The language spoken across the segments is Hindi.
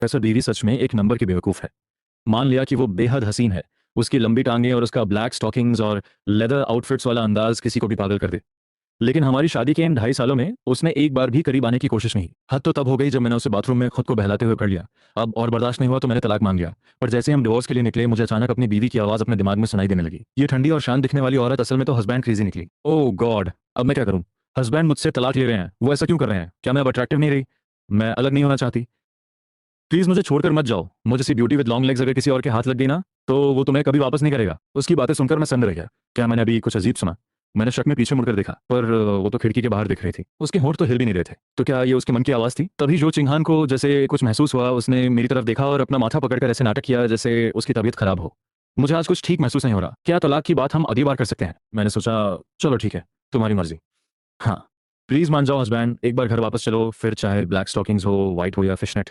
ऐसा बीवी सच में एक नंबर की बेवकूफ़ है। मान लिया कि वो बेहद हसीन है, उसकी लंबी टांगें और उसका ब्लैक स्टॉकिंग्स और लेदर आउटफिट्स वाला अंदाज किसी को भी पागल कर दे। लेकिन हमारी शादी के इन 2.5 सालों में उसने एक बार भी करीब आने की कोशिश नहीं की। हद तो तब हो गई जब मैंने उसे बाथरूम में खुद को बहलाते हुए पकड़ लिया। अब और बर्दाश्त नहीं हुआ तो मैंने तलाक मांग लिया। पर जैसे ही हम डिवोर्स के लिए निकले, मुझे अचानक अपनी बीवी की आवाज़ अपने दिमाग में सुनाई देने लगी। ये ठंडी और शांत दिखने वाली औरत असल में तो हस्बैंड क्रेजी निकली। ओह गॉड, अब मैं क्या करूं? हस्बैंड मुझसे तलाक ले रहे हैं, वो ऐसा क्यों कर रहे हैं? क्या मैं अब अट्रैक्टिव नहीं रही? मैं अलग नहीं होना चाहती? प्लीज मुझे छोड़कर मत जाओ। मुझे सी ब्यूटी विद लॉन्ग लेग्स अगर किसी और के हाथ लग गई ना, तो वो तुम्हें कभी वापस नहीं करेगा। उसकी बातें सुनकर मैं सन्न रह गया। क्या मैंने अभी कुछ अजीब सुना? मैंने शक में पीछे मुड़कर देखा, पर वो तो खिड़की के बाहर दिख रही थी। उसके होंठ तो हिल भी नहीं रहे थे। तो क्या ये उसके मन की आवाज़ थी? तभी जो चिंहान को जैसे कुछ महसूस हुआ, उसने मेरी तरफ देखा और अपना माथा पकड़कर ऐसे नाटक किया जैसे उसकी तबीयत खराब हो। मुझे आज कुछ ठीक महसूस नहीं हो रहा। क्या तलाक की बात हम अगली बार कर सकते हैं? मैंने सोचा, चलो ठीक है, तुम्हारी मर्जी। हाँ, प्लीज मान जाओ हस्बैंड, एक बार घर वापस चलो, फिर चाहे ब्लैक स्टॉकिंग्स हो, वाइट हो या फिशनेट।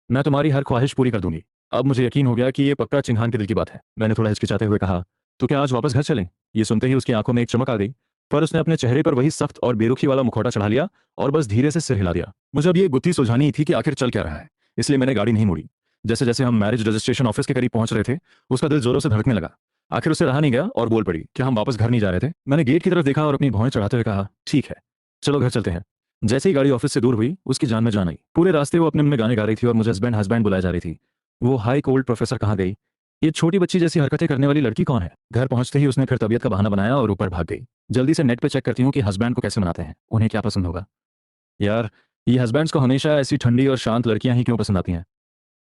मैं तुम्हारी हर ख्वाहिश पूरी कर दूंगी। अब मुझे यकीन हो गया कि ये पक्का चिंहान के दिल की बात है। मैंने थोड़ा हिचकिचाते हुए कहा, तो क्या आज वापस घर चलें? ये सुनते ही उसकी आंखों में एक चमक आ गई, पर उसने अपने चेहरे पर वही सख्त और बेरुखी वाला मुखौटा चढ़ा लिया और बस धीरे से सिर हिला दिया। मुझे अब ये गुत्थी सुलझानी ही थी कि आखिर चल क्या रहा है, इसलिए मैंने गाड़ी नहीं मोड़ी। जैसे जैसे हम मैरिज रजिस्ट्रेशन ऑफिस के करीब पहुंच रहे थे, उसका दिल जोरों से धड़कने लगा। आखिर उसे रहा नहीं गया और बोल पड़ी, क्या हम वापस घर नहीं जा रहे थे? मैंने गेट की तरफ देखा और अपनी भौहें चढ़ाते हुए कहा, ठीक है, चलो घर चलते हैं। जैसे ही गाड़ी ऑफिस से दूर हुई, उसकी जान में जान आई। पूरे रास्ते वो अपने मन में गाने गा रही थी और मुझे हस्बैंड हस्बैंड बुलाई जा रही थी। वो हाई कोल्ड प्रोफेसर कहाँ गई? ये छोटी बच्ची जैसी हरकतें करने वाली लड़की कौन है? घर पहुंचते ही उसने फिर तबीयत का बहाना बनाया और ऊपर भाग गई। जल्दी से नेट पे चेक करती हूँ कि हस्बैंड को कैसे मनाते हैं, उन्हें क्या पसंद होगा। यार, ये हस्बैंड्स को हमेशा ऐसी ठंडी और शांत लड़कियां ही क्यों पसंद आती हैं?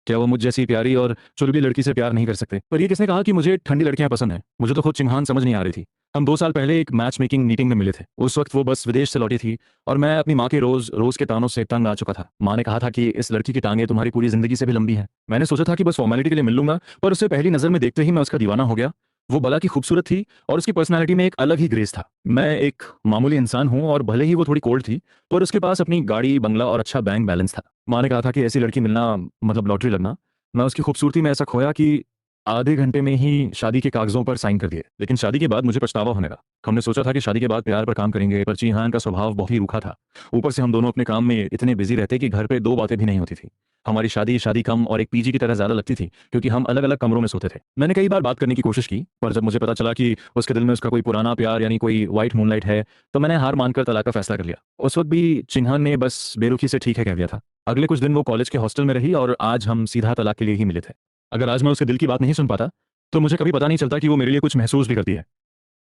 क्या वो मुझ जैसी प्यारी और चुलबुली लड़की से प्यार नहीं कर सकते? पर ये किसने कहा कि मुझे ठंडी लड़कियां पसंद हैं? मुझे तो खुद चिन्हान समझ नहीं आ रही थी। हम 2 साल पहले एक मैच मेकिंग मीटिंग में मिले थे। उस वक्त वो बस विदेश से लौटी थी और मैं अपनी माँ के रोज रोज के तानों से तंग आ चुका था। माँ ने कहा था कि इस लड़की की टांगें तुम्हारी पूरी जिंदगी से भी लंबी हैं। मैंने सोचा था कि बस फॉर्मेलिटी के लिए मिल लूंगा, पर उसे पहली नजर में देखते ही मैं उसका दीवाना हो गया। वो बला की खूबसूरत थी और उसकी पर्सनैलिटी में एक अलग ही ग्रेस था। मैं एक मामूली इंसान हूँ और भले ही वो थोड़ी कोल्ड थी, पर उसके पास अपनी गाड़ी, बंगला और अच्छा बैंक बैलेंस था। माँ ने कहा था कि ऐसी लड़की मिलना मतलब लॉटरी लगना। मैं उसकी खूबसूरती में ऐसा खोया कि आधे घंटे में ही शादी के कागजों पर साइन कर दिए। लेकिन शादी के बाद मुझे पछतावा होने लगा। हमने सोचा था कि शादी के बाद प्यार पर काम करेंगे, पर चीहान का स्वभाव बहुत ही रूखा था। ऊपर से हम दोनों अपने काम में इतने बिजी रहते कि घर पे दो बातें भी नहीं होती थी। हमारी शादी शादी कम और एक पीजी की तरह ज्यादा लगती थी, क्योंकि हम अलग अलग कमरों में सोते थे। मैंने कई बार बात करने की कोशिश की, पर जब मुझे पता चला कि उसके दिल में उसका कोई पुराना प्यार यानी कोई व्हाइट मूनलाइट है, तो मैंने हार मानकर तलाक का फैसला कर लिया। उस वक्त भी चिन्हान ने बस बेरुखी से ठीक है कह दिया था। अगले कुछ दिन वो कॉलेज के हॉस्टल में रही और आज हम सीधा तलाक के लिए ही मिले थे। अगर आज मैं उसके दिल की बात नहीं सुन पाता, तो मुझे कभी पता नहीं चलता कि वो मेरे लिए कुछ महसूस भी करती है।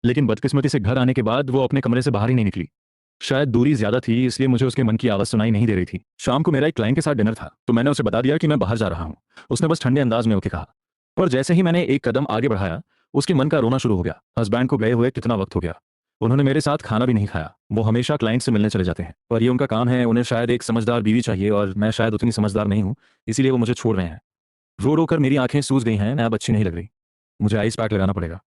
लेकिन बदकिस्मती से घर आने के बाद वो अपने कमरे से बाहर ही नहीं निकली। शायद दूरी ज्यादा थी, इसलिए मुझे उसके मन की आवाज़ सुनाई नहीं दे रही थी। शाम को मेरा एक क्लाइंट के साथ डिनर था, तो मैंने उसे बता दिया कि मैं बाहर जा रहा हूँ। उसने बस ठंडे अंदाज में ओके कहा। पर जैसे ही मैंने एक कदम आगे बढ़ाया, उसके मन का रोना शुरू हो गया। हस्बैंड को गए हुए कितना वक्त हो गया, उन्होंने मेरे साथ खाना भी नहीं खाया। वो हमेशा क्लाइंट से मिलने चले जाते हैं, पर ये उनका काम है। उन्हें शायद एक समझदार बीवी चाहिए और मैं शायद उतनी समझदार नहीं हूँ, इसीलिए वो मुझे छोड़ रहे हैं। रो रो कर मेरी आंखें सूज गई हैं, मैं अब अच्छी नहीं लग रही। मुझे आइस पैक लगाना पड़ेगा।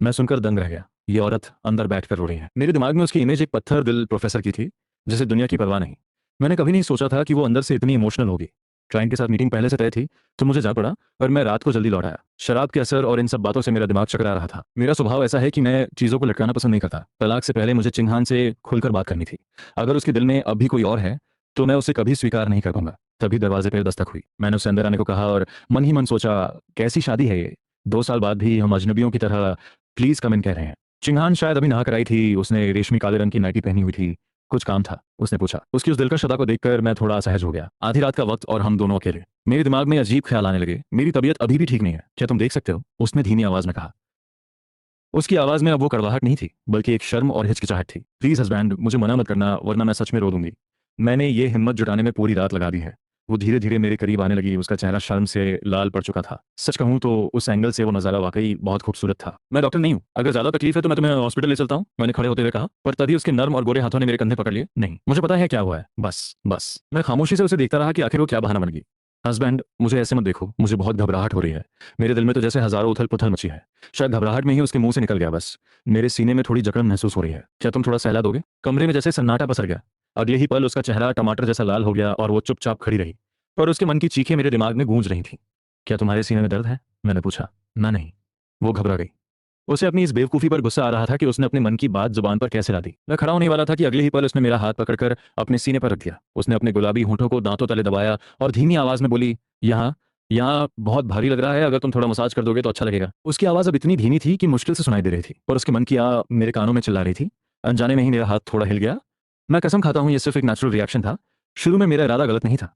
मैं सुनकर दंग रह गया। ये औरत अंदर बैठकर रो रही है। मेरे दिमाग में उसकी इमेज एक पत्थर दिल प्रोफेसर की थी, जिसे दुनिया की परवाह नहीं। मैंने कभी नहीं सोचा था कि वो अंदर से इतनी इमोशनल होगी। क्लाइंट के साथ मीटिंग पहले से तय थी, तो मुझे जा पड़ा और मैं रात को जल्दी लौट आया। शराब के असर और इन सब बातों से मेरा दिमाग चकरा रहा था। मेरा स्वभाव ऐसा है कि मैं चीज़ों को लटकाना पसंद नहीं करता। तलाक से पहले मुझे चिन्हान से खुलकर बात करनी थी। अगर उसके दिल में अब भी कोई और है, तो मैं उसे कभी स्वीकार नहीं कर पाऊंगा। तभी दरवाजे पर दस्तक हुई। मैंने उसे अंदर आने को कहा और मन ही मन सोचा, कैसी शादी है ये? 2 साल बाद भी हम अजनबियों की तरह प्लीज कम इन कह रहे हैं। चिंगान शायद अभी नहा कर आई थी। उसने रेशमी काले रंग की नाइटी पहनी हुई थी। कुछ काम था, उसने पूछा। उसकी उस दिलकश अदा को देखकर मैं थोड़ा असहज हो गया। आधी रात का वक्त और हम दोनों अकेले। मेरे दिमाग में अजीब ख्याल आने लगे। मेरी तबीयत अभी भी ठीक नहीं है, क्या तुम देख सकते हो? उसने धीमी आवाज में कहा। उसकी आवाज में अब वो कड़वाहट नहीं थी, बल्कि एक शर्म और हिचकिचाहट थी। प्लीज हस्बैंड, मुझे मना मत करना, वरना मैं सच में रो दूंगी। मैंने ये हिम्मत जुटाने में पूरी रात लगा दी है। वो धीरे धीरे मेरे करीब आने लगी। उसका चेहरा शर्म से लाल पड़ चुका था। सच कहूं तो उस एंगल से वो नजारा वाकई बहुत खूबसूरत था। मैं डॉक्टर नहीं हूं, अगर ज्यादा तकलीफ है तो मैं तुम्हें हॉस्पिटल ले चलता हूं, मैंने खड़े होते हुए कहा। पर तभी उसके नर्म और गोरे हाथों ने मेरे कंधे पकड़ लिए। नहीं, मुझे पता है क्या हुआ है, बस बस। मैं खामोशी से उसे देखता रहा कि आखिर वो क्या बहाना बन गई। हस्बैंड, मुझे ऐसे मत देखो, मुझे बहुत घबराहट हो रही है। मेरे दिल में तो जैसे हजारों उथल पुथल मची है। शायद घबराहट में ही उसके मुंह से निकल गया, बस। मेरे सीने में थोड़ी जकड़न महसूस हो रही है, क्या तुम थोड़ा सहला दोगे? कमरे में जैसे सन्नाटा पसर गया। अगले ही पल उसका चेहरा टमाटर जैसा लाल हो गया और वो चुपचाप खड़ी रही। पर उसके मन की चीखें मेरे दिमाग में गूंज रही थीं। क्या तुम्हारे सीने में दर्द है? मैंने पूछा। ना नहीं। वो घबरा गई। उसे अपनी इस बेवकूफी पर गुस्सा आ रहा था कि उसने अपने मन की बात जुबान पर कैसे ला दी। मैं खड़ा होने वाला था कि अगले ही पल उसने मेरा हाथ पकड़कर अपने सीने पर रख दिया। उसने अपने गुलाबी होंठों को दांतों तले दबाया और धीमी आवाज में बोली, यहाँ यहाँ बहुत भारी लग रहा है, अगर तुम थोड़ा मसाज कर दोगे तो अच्छा लगेगा। उसकी आवाज़ अब इतनी धीमी थी कि मुश्किल से सुनाई दे रही थी और उसके मन की मेरे कानों में चिल्ला रही थी। अनजाने में ही मेरा हाथ थोड़ा हिल गया। मैं कसम खाता हूँ ये सिर्फ एक नेचुरल रिएक्शन था। शुरू में मेरा इरादा गलत नहीं था,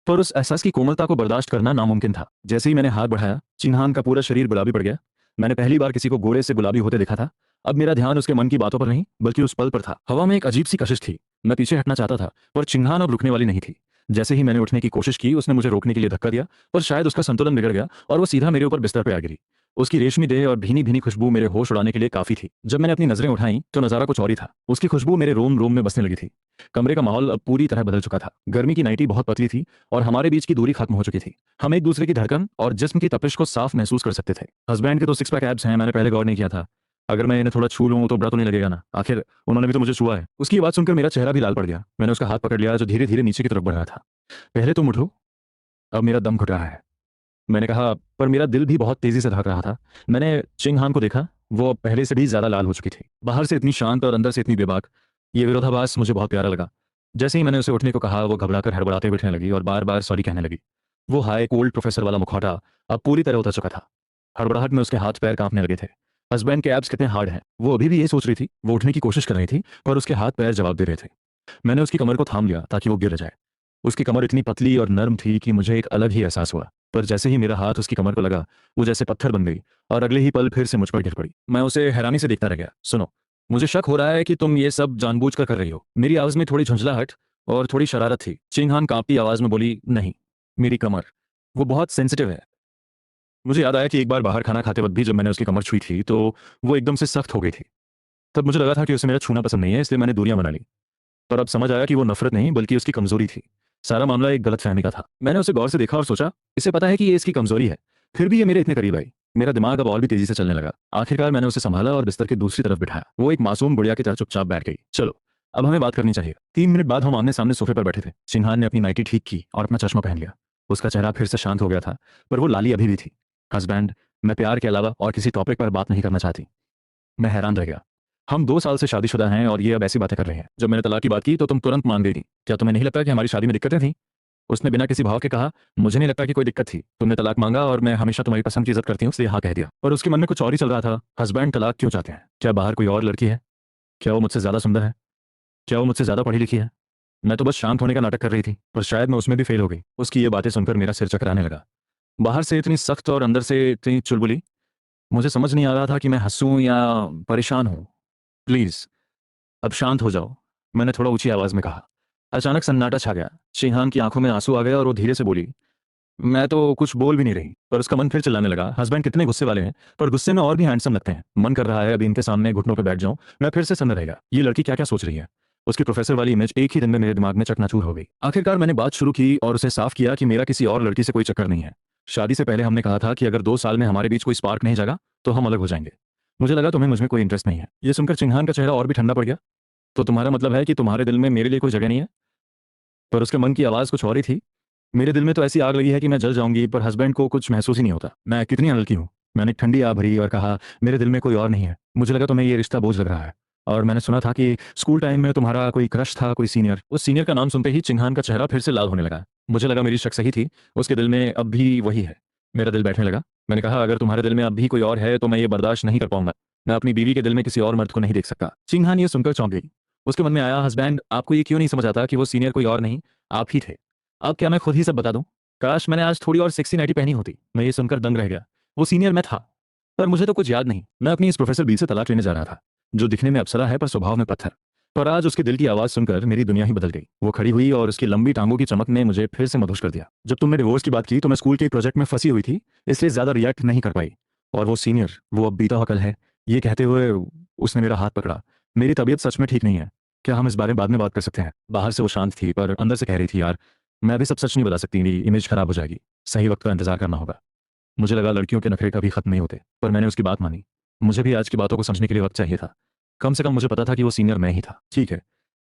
पर उस एहसास की कोमलता को बर्दाश्त करना नामुमकिन था। जैसे ही मैंने हाथ बढ़ाया, चिन्हान का पूरा शरीर गुलाबी पड़ गया। मैंने पहली बार किसी को गोरे से गुलाबी होते देखा था। अब मेरा ध्यान उसके मन की बातों पर नहीं बल्कि उस पल पर था। हवा में एक अजीब सी कशिश थी। मैं पीछे हटना चाहता था, पर चिन्हान अब रुकने वाली नहीं थी। जैसे ही मैंने उठने की कोशिश की, उसने मुझे रोकने के लिए धक्का दिया, पर शायद उसका संतुलन बिगड़ गया और वो सीधा मेरे ऊपर बिस्तर पर आ गिरी। उसकी रेशमी देह और भीनी भीनी खुशबू मेरे होश उड़ाने के लिए काफी थी। जब मैंने अपनी नजरें उठाई तो नजारा कुछ और ही था। उसकी खुशबू मेरे रोम रोम में बसने लगी थी। कमरे का माहौल अब पूरी तरह बदल चुका था। गर्मी की नाइटी बहुत पतली थी और हमारे बीच की दूरी खत्म हो चुकी थी। हम एक दूसरे की धड़कन और जिस्म की तपिश को साफ महसूस कर सकते थे। हस्बैंड के तो सिक्स पैक एब्स हैं, मैंने पहले गौर नहीं किया था। अगर मैं इन्हें थोड़ा छू लूं तो बुरा तो नहीं लगेगा ना, आखिर उन्होंने भी तो मुझे छुआ है। उसकी बात सुनकर मेरा चेहरा भी लाल पड़ गया। मैंने उसका हाथ पकड़ लिया जो धीरे धीरे नीचे की तरफ बढ़ रहा था। पहले तुम उठो, अब मेरा दम घुट रहा है, मैंने कहा, पर मेरा दिल भी बहुत तेजी से धड़क रहा था। मैंने चिंग हान को देखा। वो पहले से भी ज्यादा लाल हो चुकी थी। बाहर से इतनी शांत और अंदर से इतनी बेबाक। ये विरोधाभास मुझे बहुत प्यारा लगा। जैसे ही मैंने उसे उठने को कहा, वो घबराकर हड़बड़ाते बैठने लगी और बार बार सॉरी कहने लगी। वो हाई कोल्ड प्रोफेसर वाला मुखौटा अब पूरी तरह उतर चुका था। हड़बड़ाहट में उसके हाथ पैर कांपने लगे थे। हस्बैंड के एब्स कितने हार्ड हैं। वो अभी भी ये सोच रही थी। वो उठने की कोशिश कर रही थी, पर उसके हाथ पैर जवाब दे रहे थे। मैंने उसकी कमर को थाम लिया ताकि वो गिर जाए। उसकी कमर इतनी पतली और नर्म थी कि मुझे एक अलग ही एहसास हुआ। पर जैसे ही मेरा हाथ उसकी कमर पर लगा, वो जैसे पत्थर बन गई और अगले ही पल फिर से मुझ पर गिर पड़ी। मैं उसे हैरानी से देखता रह गया। सुनो, मुझे शक हो रहा है कि तुम ये सब जानबूझकर कर रही हो। मेरी आवाज में थोड़ी झुंझलाहट और थोड़ी शरारत थी। चिंगहान कांपती आवाज में बोली, नहीं, मेरी कमर, वो बहुत सेंसिटिव है। मुझे याद आया कि एक बार बाहर खाना खाते वक्त भी जब मैंने उसकी कमर छुई थी तो वो एकदम से सख्त हो गई थी। तब मुझे लगा था कि उसे मेरा छूना पसंद नहीं है, इसलिए मैंने दूरियां बना ली। पर अब समझ आया कि वो नफरत नहीं बल्कि उसकी कमजोरी थी। सारा मामला एक गलतफहमी का था। मैंने उसे गौर से देखा और सोचा, इसे पता है कि ये इसकी कमजोरी है, फिर भी ये मेरे इतने करीब आई। मेरा दिमाग अब और भी तेजी से चलने लगा। आखिरकार मैंने उसे संभाला और बिस्तर के दूसरी तरफ बिठाया। वो एक मासूम गुड़िया की तरह चुपचाप बैठ गई। चलो, अब हमें बात करनी चाहिए। 3 मिनट बाद हम आमने सामने सोफे पर बैठे थे। सिन्हान ने अपनी नाइटी ठीक की और अपना चश्मा पहन लिया। उसका चेहरा फिर से शांत हो गया था, पर वो लाली अभी भी थी। हस्बैंड, मैं प्यार के अलावा और किसी टॉपिक पर बात नहीं करना चाहती। मैं हैरान रह गया। हम 2 साल से शादीशुदा हैं और ये अब ऐसी बातें कर रहे हैं। जब मैंने तलाक की बात की तो तुम तुरंत मान गई थी। क्या तुम्हें नहीं लगता कि हमारी शादी में दिक्कतें थी? उसने बिना किसी भाव के कहा, मुझे नहीं लगता कि कोई दिक्कत थी। तुमने तलाक मांगा और मैं हमेशा तुम्हारी पसंद की इज्जत करती हूँ, इसलिए हाँ कह दिया। और उसके मन में कुछ और ही चल रहा था। हस्बैंड तलाक क्यों चाहते हैं? क्या बाहर कोई और लड़की है? क्या वो मुझसे ज्यादा सुंदर है? क्या वो मुझसे ज्यादा पढ़ी लिखी है? मैं तो बस शांत होने का नाटक कर रही थी, पर शायद मैं उसमें भी फेल हो गई। उसकी ये बातें सुनकर मेरा सिर चकराने लगा। बाहर से इतनी सख्त और अंदर से इतनी चुलबुली। मुझे समझ नहीं आ रहा था कि मैं हंसूं या परेशान हूं। प्लीज अब शांत हो जाओ, मैंने थोड़ा ऊंची आवाज में कहा। अचानक सन्नाटा छा गया। शिहान की आंखों में आंसू आ गए और वो धीरे से बोली, मैं तो कुछ बोल भी नहीं रही। पर उसका मन फिर चिल्लाने लगा। हस्बैंड कितने गुस्से वाले हैं, पर गुस्से में और भी हैंडसम लगते हैं। मन कर रहा है अभी इनके सामने घुटनों पर बैठ जाऊं। मैं फिर से सन्न रहेगा। ये लड़की क्या क्या सोच रही है। उसकी प्रोफेसर वाली इमेज एक ही दिन में मेरे दिमाग में चकनाचूर हो गई। आखिरकार मैंने बात शुरू की और उसे साफ किया कि मेरा किसी और लड़की से कोई चक्कर नहीं है। शादी से पहले हमने कहा था कि अगर 2 साल में हमारे बीच कोई स्पार्क नहीं जागा तो हम अलग हो जाएंगे। मुझे लगा तुम्हें मुझमें कोई इंटरेस्ट नहीं है। ये सुनकर चिंहान का चेहरा और भी ठंडा पड़ गया। तो तुम्हारा मतलब है कि तुम्हारे दिल में मेरे लिए कोई जगह नहीं है? पर उसके मन की आवाज़ कुछ और ही थी। मेरे दिल में तो ऐसी आग लगी है कि मैं जल जाऊंगी, पर हस्बैंड को कुछ महसूस ही नहीं होता। मैं कितनी अनलकी हूँ। मैंने एक ठंडी आह भरी और कहा, मेरे दिल में कोई और नहीं है। मुझे लगा तुम्हें ये रिश्ता बोझ लग रहा है। और मैंने सुना था कि स्कूल टाइम में तुम्हारा कोई क्रश था, कोई सीनियर। उस सीनियर का नाम सुनते ही चिंहान का चेहरा फिर से लाल होने लगा। मुझे लगा मेरी शक सही थी। उसके दिल में अब भी वही है। मेरा दिल बैठने लगा। मैंने कहा, अगर तुम्हारे दिल में अब भी कोई और है तो मैं ये बर्दाश्त नहीं कर पाऊंगा। मैं अपनी बीवी के दिल में किसी और मर्द को नहीं देख सकता। चिंहान ये सुनकर चौंक गई। उसके मन में आया, हस्बैंड, आपको ये क्यों नहीं समझ आता कि वो सीनियर कोई और नहीं, आप ही थे। अब क्या मैं खुद ही सब बता दूं? काश मैंने आज थोड़ी और सेक्सी नाइटी पहनी होती। मैं ये सुनकर दंग रह गया। वो सीनियर मैं था, पर मुझे तो कुछ याद नहीं। मैं अपनी इस प्रोफेसर बी से तलाक लेने जा रहा था, जो दिखने में अप्सरा है पर स्वभाव में पत्थर। पर आज उसके दिल की आवाज सुनकर मेरी दुनिया ही बदल गई। वो खड़ी हुई और उसकी लंबी टांगों की चमक ने मुझे फिर से मदहोश कर दिया। जब तुमने डिवोर्स की बात की तो मैं स्कूल के एक प्रोजेक्ट में फंसी हुई थी, इसलिए ज्यादा रिएक्ट नहीं कर पाई। और वो सीनियर, वो अब बीता हुआ कल है। ये कहते हुए उसने मेरा हाथ पकड़ा। मेरी तबीयत सच में ठीक नहीं है। क्या हम इस बारे में बाद में बात कर सकते हैं? बाहर से वो शांत थी, पर अंदर से कह रही थी, यार मैं अभी सब सच नहीं बता सकती, मेरी इमेज खराब हो जाएगी। सही वक्त का इंतजार करना होगा। मुझे लगा लड़कियों के नखरे कभी खत्म नहीं होते, पर मैंने उसकी बात मानी। मुझे भी आज की बातों को समझने के लिए वक्त चाहिए था। कम से कम मुझे पता था कि वो सीनियर मैं ही था। ठीक है,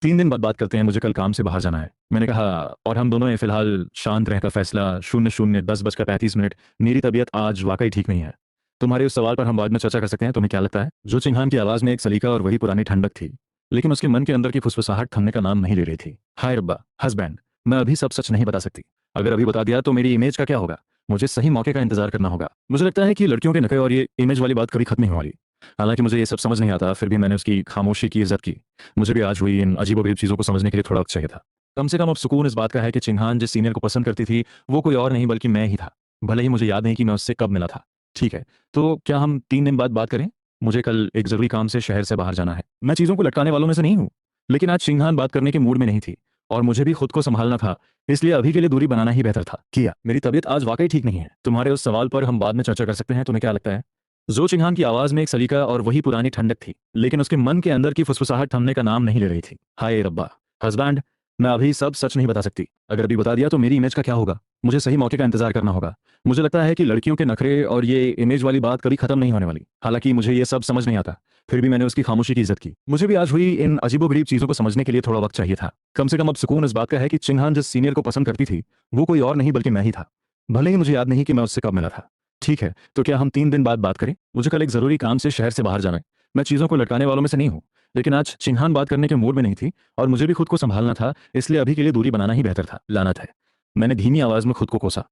3 दिन बाद बात करते हैं, मुझे कल काम से बाहर जाना है, मैंने कहा। और हम दोनों ने फिलहाल शांत रहकर फैसला 00:10:35। मेरी तबीयत आज वाकई ठीक नहीं है। तुम्हारे उस सवाल पर हम बाद में चर्चा कर सकते हैं। तुम्हें क्या लगता है? जो चिंहान की आवाज में एक सलीका और वही पुरानी ठंडक थी, लेकिन उसके मन के अंदर की फुसफुसाहट थमने का नाम नहीं ले रही थी। हाय रब्बा, हस्बैंड, मैं अभी सब सच नहीं बता सकती। अगर अभी बता दिया तो मेरी इमेज का क्या होगा? मुझे सही मौके का इंतजार करना होगा। मुझे लगता है कि लड़कियों के नखरे और ये इमेज वाली बात कभी खत्म नहीं होने वाली। हालांकि मुझे ये सब समझ नहीं आता, फिर भी मैंने उसकी खामोशी की इज्जत की। मुझे भी आज हुई इन अजीबोगरीब चीज़ों को समझने के लिए थोड़ा वक्त चाहिए था। कम से कम अब सुकून इस बात का है कि चिन्हान जिस सीनियर को पसंद करती थी वो कोई और नहीं बल्कि मैं ही था। भले ही मुझे याद नहीं कि मैं उससे कब मिला था। ठीक है, तो क्या हम 3 दिन बाद बात करें? मुझे कल एक जरूरी काम से शहर से बाहर जाना है। मैं चीज़ों को लटकाने वालों में से नहीं हूँ, लेकिन आज चिन्हान बात करने के मूड में नहीं थी और मुझे भी खुद को संभालना था। इसलिए अभी के लिए दूरी बनाना ही बेहतर था। किया, मेरी तबीयत आज वाकई ठीक नहीं है। तुम्हारे उस सवाल पर हम बाद में चर्चा कर सकते हैं। तुम्हें क्या लगता है? जो चिन्हान की आवाज में एक सलीका और वही पुरानी ठंडक थी, लेकिन उसके मन के अंदर की फुसफुसाहट थमने का नाम नहीं ले रही थी। हाय रब्बा, हस्बैंड, मैं अभी सब सच नहीं बता सकती। अगर अभी बता दिया तो मेरी इमेज का क्या होगा? मुझे सही मौके का इंतजार करना होगा। मुझे लगता है कि लड़कियों के नखरे और ये इमेज वाली बात कभी खत्म नहीं होने वाली। हालांकि मुझे ये सब समझ नहीं आता, फिर भी मैंने उसकी खामोशी की इज्जत की। मुझे भी आज हुई इन अजीबोगरीब चीजों को समझने के लिए थोड़ा वक्त चाहिए था। कम से कम अब सुकून इस बात का है कि चिन्हान जिस सीनियर को पसंद करती थी वो कोई और नहीं बल्कि मैं ही था। भले ही मुझे याद नहीं कि मैं उससे कब मिला था। ठीक है, तो क्या हम 3 दिन बाद बात करें? मुझे कल एक जरूरी काम से शहर से बाहर जाना है। मैं चीजों को लटकाने वालों में से नहीं हूँ, लेकिन आज चिन्हान बात करने के मूड में नहीं थी और मुझे भी खुद को संभालना था। इसलिए अभी के लिए दूरी बनाना ही बेहतर था। लानत है, मैंने धीमी आवाज में खुद को कोसा।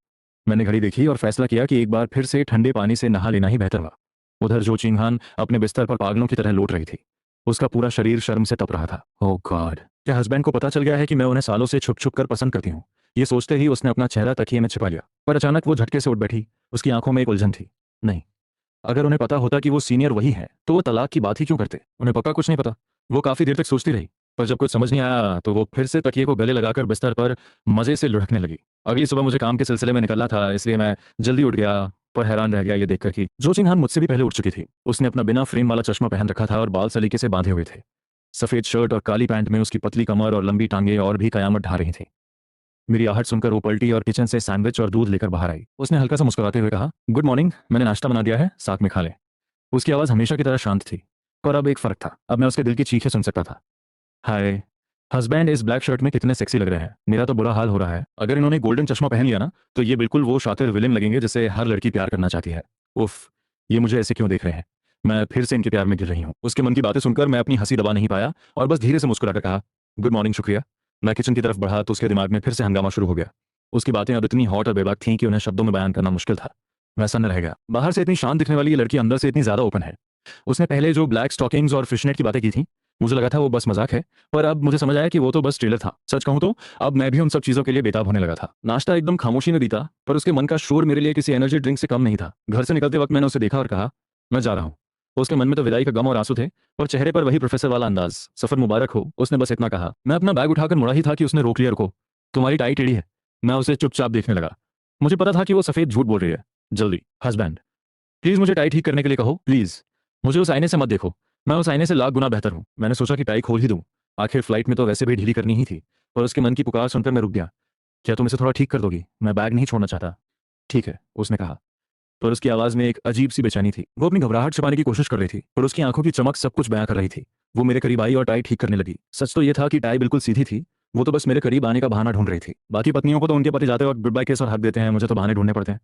मैंने घड़ी देखी और फैसला किया कि एक बार फिर से ठंडे पानी से नहा लेना ही बेहतर हुआ। उधर जो चिन्हान अपने बिस्तर पर पागलों की तरह लौट रही थी, उसका पूरा शरीर शर्म से तप रहा था। ओह गॉड, क्या हस्बैंड को पता चल गया है कि मैं उन्हें सालों से छुप छुप कर पसंद करती हूँ? ये सोचते ही उसने अपना चेहरा तकिए में छिपा लिया, पर अचानक वो झटके से उठ बैठी। उसकी आंखों में एक उलझन थी। नहीं, अगर उन्हें पता होता कि वो सीनियर वही है तो वो तलाक की बात ही क्यों करते? उन्हें पक्का कुछ नहीं पता। वो काफी देर तक सोचती रही, पर जब कुछ समझ नहीं आया तो वो फिर से तकिए को गले लगाकर बिस्तर पर मजे से लुढ़कने लगी। अगली सुबह मुझे काम के सिलसिले में निकलना था, इसलिए मैं जल्दी उठ गया, पर हैरान रह गया ये देखकर कि जो चिन्हान मुझसे भी पहले उठ चुकी थी। उसने अपना बिना फ्रेम वाला चश्मा पहन रखा था और बाल सलीके से बांधे हुए थे। सफेद शर्ट और काली पैंट में उसकी पतली कमर और लंबी टांगे और भी कयामत ढा रही थी। मेरी आहट सुनकर वो पलटी और किचन से सैंडविच और दूध लेकर बाहर आई। उसने हल्का सा मुस्कुराते हुए कहा, गुड मॉर्निंग, मैंने नाश्ता बना दिया है, साथ में खा ले। उसकी आवाज़ हमेशा की तरह शांत थी, पर अब एक फर्क था। अब मैं उसके दिल की चीखें सुन सकता था। हाय हस्बैंड, इस ब्लैक शर्ट में कितने सेक्सी लग रहे हैं। मेरा तो बुरा हाल हो रहा है। अगर इन्होंने गोल्डन चश्मा पहन लिया ना तो ये बिल्कुल वो शातिर विलेन लगेंगे जिसे हर लड़की प्यार करना चाहती है। उफ, ये मुझे ऐसे क्यों देख रहे हैं? मैं फिर से इनके प्यार में गिर रही हूँ। उसके मन की बातें सुनकर मैं अपनी हंसी दबा नहीं पाया और बस धीरे से मुस्कुराकर कहा, गुड मॉर्निंग, शुक्रिया। मैं किचन की तरफ बढ़ा तो उसके दिमाग में फिर से हंगामा शुरू हो गया। उसकी बातें अब इतनी हॉट और बेबाक थीं कि उन्हें शब्दों में बयान करना मुश्किल था। वैसा न रह गया। बाहर से इतनी शांत दिखने वाली ये लड़की अंदर से इतनी ज्यादा ओपन है। उसने पहले जो ब्लैक स्टॉकिंग्स और फिशनेट की बातें की थी, मुझे लगा था वो बस मजाक है, पर अब मुझे समझ आया कि वो तो बस ट्रेलर था। सच कहूं तो अब मैं भी उन सब चीजों के लिए बेताब होने लगा था। नाश्ता एकदम खामोशी में बीता, पर उसके मन का शोर मेरे लिए किसी एनर्जी ड्रिंक से कम नहीं था। घर से निकलते वक्त मैंने उसे देखा और कहा, मैं जा रहा हूँ। उसके मन में तो विदाई का गम और आंसू थे, पर चेहरे पर वही प्रोफेसर वाला अंदाज। सफर मुबारक हो, उसने बस इतना कहा। मैं अपना बैग उठाकर मुड़ा ही था कि उसने रोक लिया। रुको, तुम्हारी टाई टेढ़ी है। मैं उसे चुपचाप देखने लगा। मुझे पता था कि वो सफेद झूठ बोल रही है। जल्दी हस्बैंड, प्लीज मुझे टाई ठीक करने के लिए कहो, प्लीज। मुझे उस आईने से मत देखो, मैं उस आईने से लाख गुना बेहतर हूँ। मैंने सोचा कि टाई खोल ही दूं, आखिर फ्लाइट में तो वैसे भी ढीली करनी ही थी। पर उसके मन की पुकार सुनकर मैं रुक गया। क्या तुम इसे थोड़ा ठीक कर दोगी? मैं बैग नहीं छोड़ना चाहता। ठीक है, उसने कहा, पर उसकी आवाज में एक अजीब सी बेचैनी थी। वो अपनी घबराहट छिपाने की कोशिश कर रही थी, पर उसकी आंखों की चमक सब कुछ बयां कर रही थी। वो मेरे करीब आई और टाई ठीक करने लगी। सच तो यह था कि टाई बिल्कुल सीधी थी। वो तो बस मेरे करीब आने का बहाना ढूंढ रही थी। बाकी पत्नियों को तो उनके पति जाते वक्त गुड बाय किस और हक देते हैं, मुझे तो बहाने ढूंढने पड़ते हैं।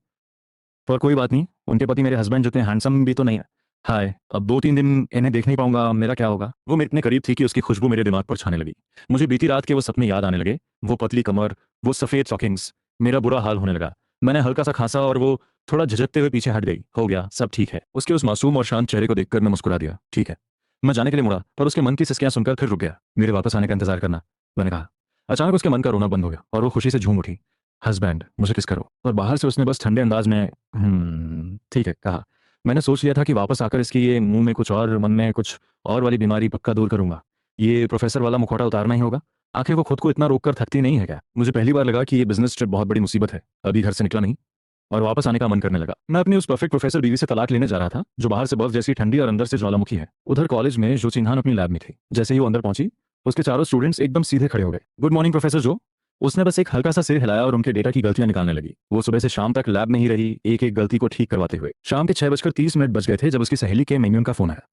पर कोई बात नहीं, उनके पति मेरे हस्बैंड जितने हैंडसम भी तो नहीं है। हाय, अब 2-3 दिन इन्हें देख नहीं पाऊंगा, मेरा क्या होगा? वो मेरे इतने करीब थी कि उसकी खुशबू मेरे दिमाग पर छाने लगी। मुझे बीती रात के वो सपने याद आने लगे। वो पतली कमर, वो सफेद स्टॉकिंग्स। मेरा बुरा हाल होने लगा। मैंने हल्का सा खांसा और वो थोड़ा झिझकते हुए पीछे हट गई। हो गया, सब ठीक है। उसके उस मासूम और शांत चेहरे को देखकर मैं मुस्कुरा दिया। ठीक है। मैं जाने के लिए मुड़ा, पर उसके मन की सिसकियां सुनकर फिर रुक गया। मेरे वापस आने का इंतजार करना, मैंने कहा। अचानक उसके मन का रोना बंद हो गया और वो खुशी से झूम उठी। हस्बैंड, मुझे किस करो। और बाहर से उसने बस ठंडे अंदाज में ठीक है कहा। मैंने सोच लिया था कि वापस आकर इसकी ये मुंह में कुछ और, मन में कुछ और वाली बीमारी पक्का दूर करूंगा। ये प्रोफेसर वाला मुखौटा उतारना ही होगा। आखिर वो खुद को इतना रोक कर थकती नहीं है क्या? मुझे पहली बार लगा कि ये बिजनेस ट्रिप बहुत बड़ी मुसीबत है। अभी घर से निकला नहीं और वापस आने का मन करने लगा। मैं अपनी उस परफेक्ट प्रोफेसर बीवी से तलाक लेने जा रहा था, जो बाहर से बर्फ जैसी ठंडी और अंदर से ज्वालामुखी है। उधर कॉलेज में जो चिन्हान अपनी लैब में थी। जैसे ही वो अंदर पहुंची, उसके चारों स्टूडेंट्स एकदम सीधे खड़े हो गए। गुड मॉर्निंग प्रोफेसर जो। उसने बस एक हल्का सा सिर हिलाया और उनके डेटा की गलतियां निकालने लगी। वो सुबह से शाम तक लैब में ही रही, एक एक गलती को ठीक करवाते हुए। शाम के 6:30 बज गए थे जब उसकी सहेली के मेम्यून का फोन आया।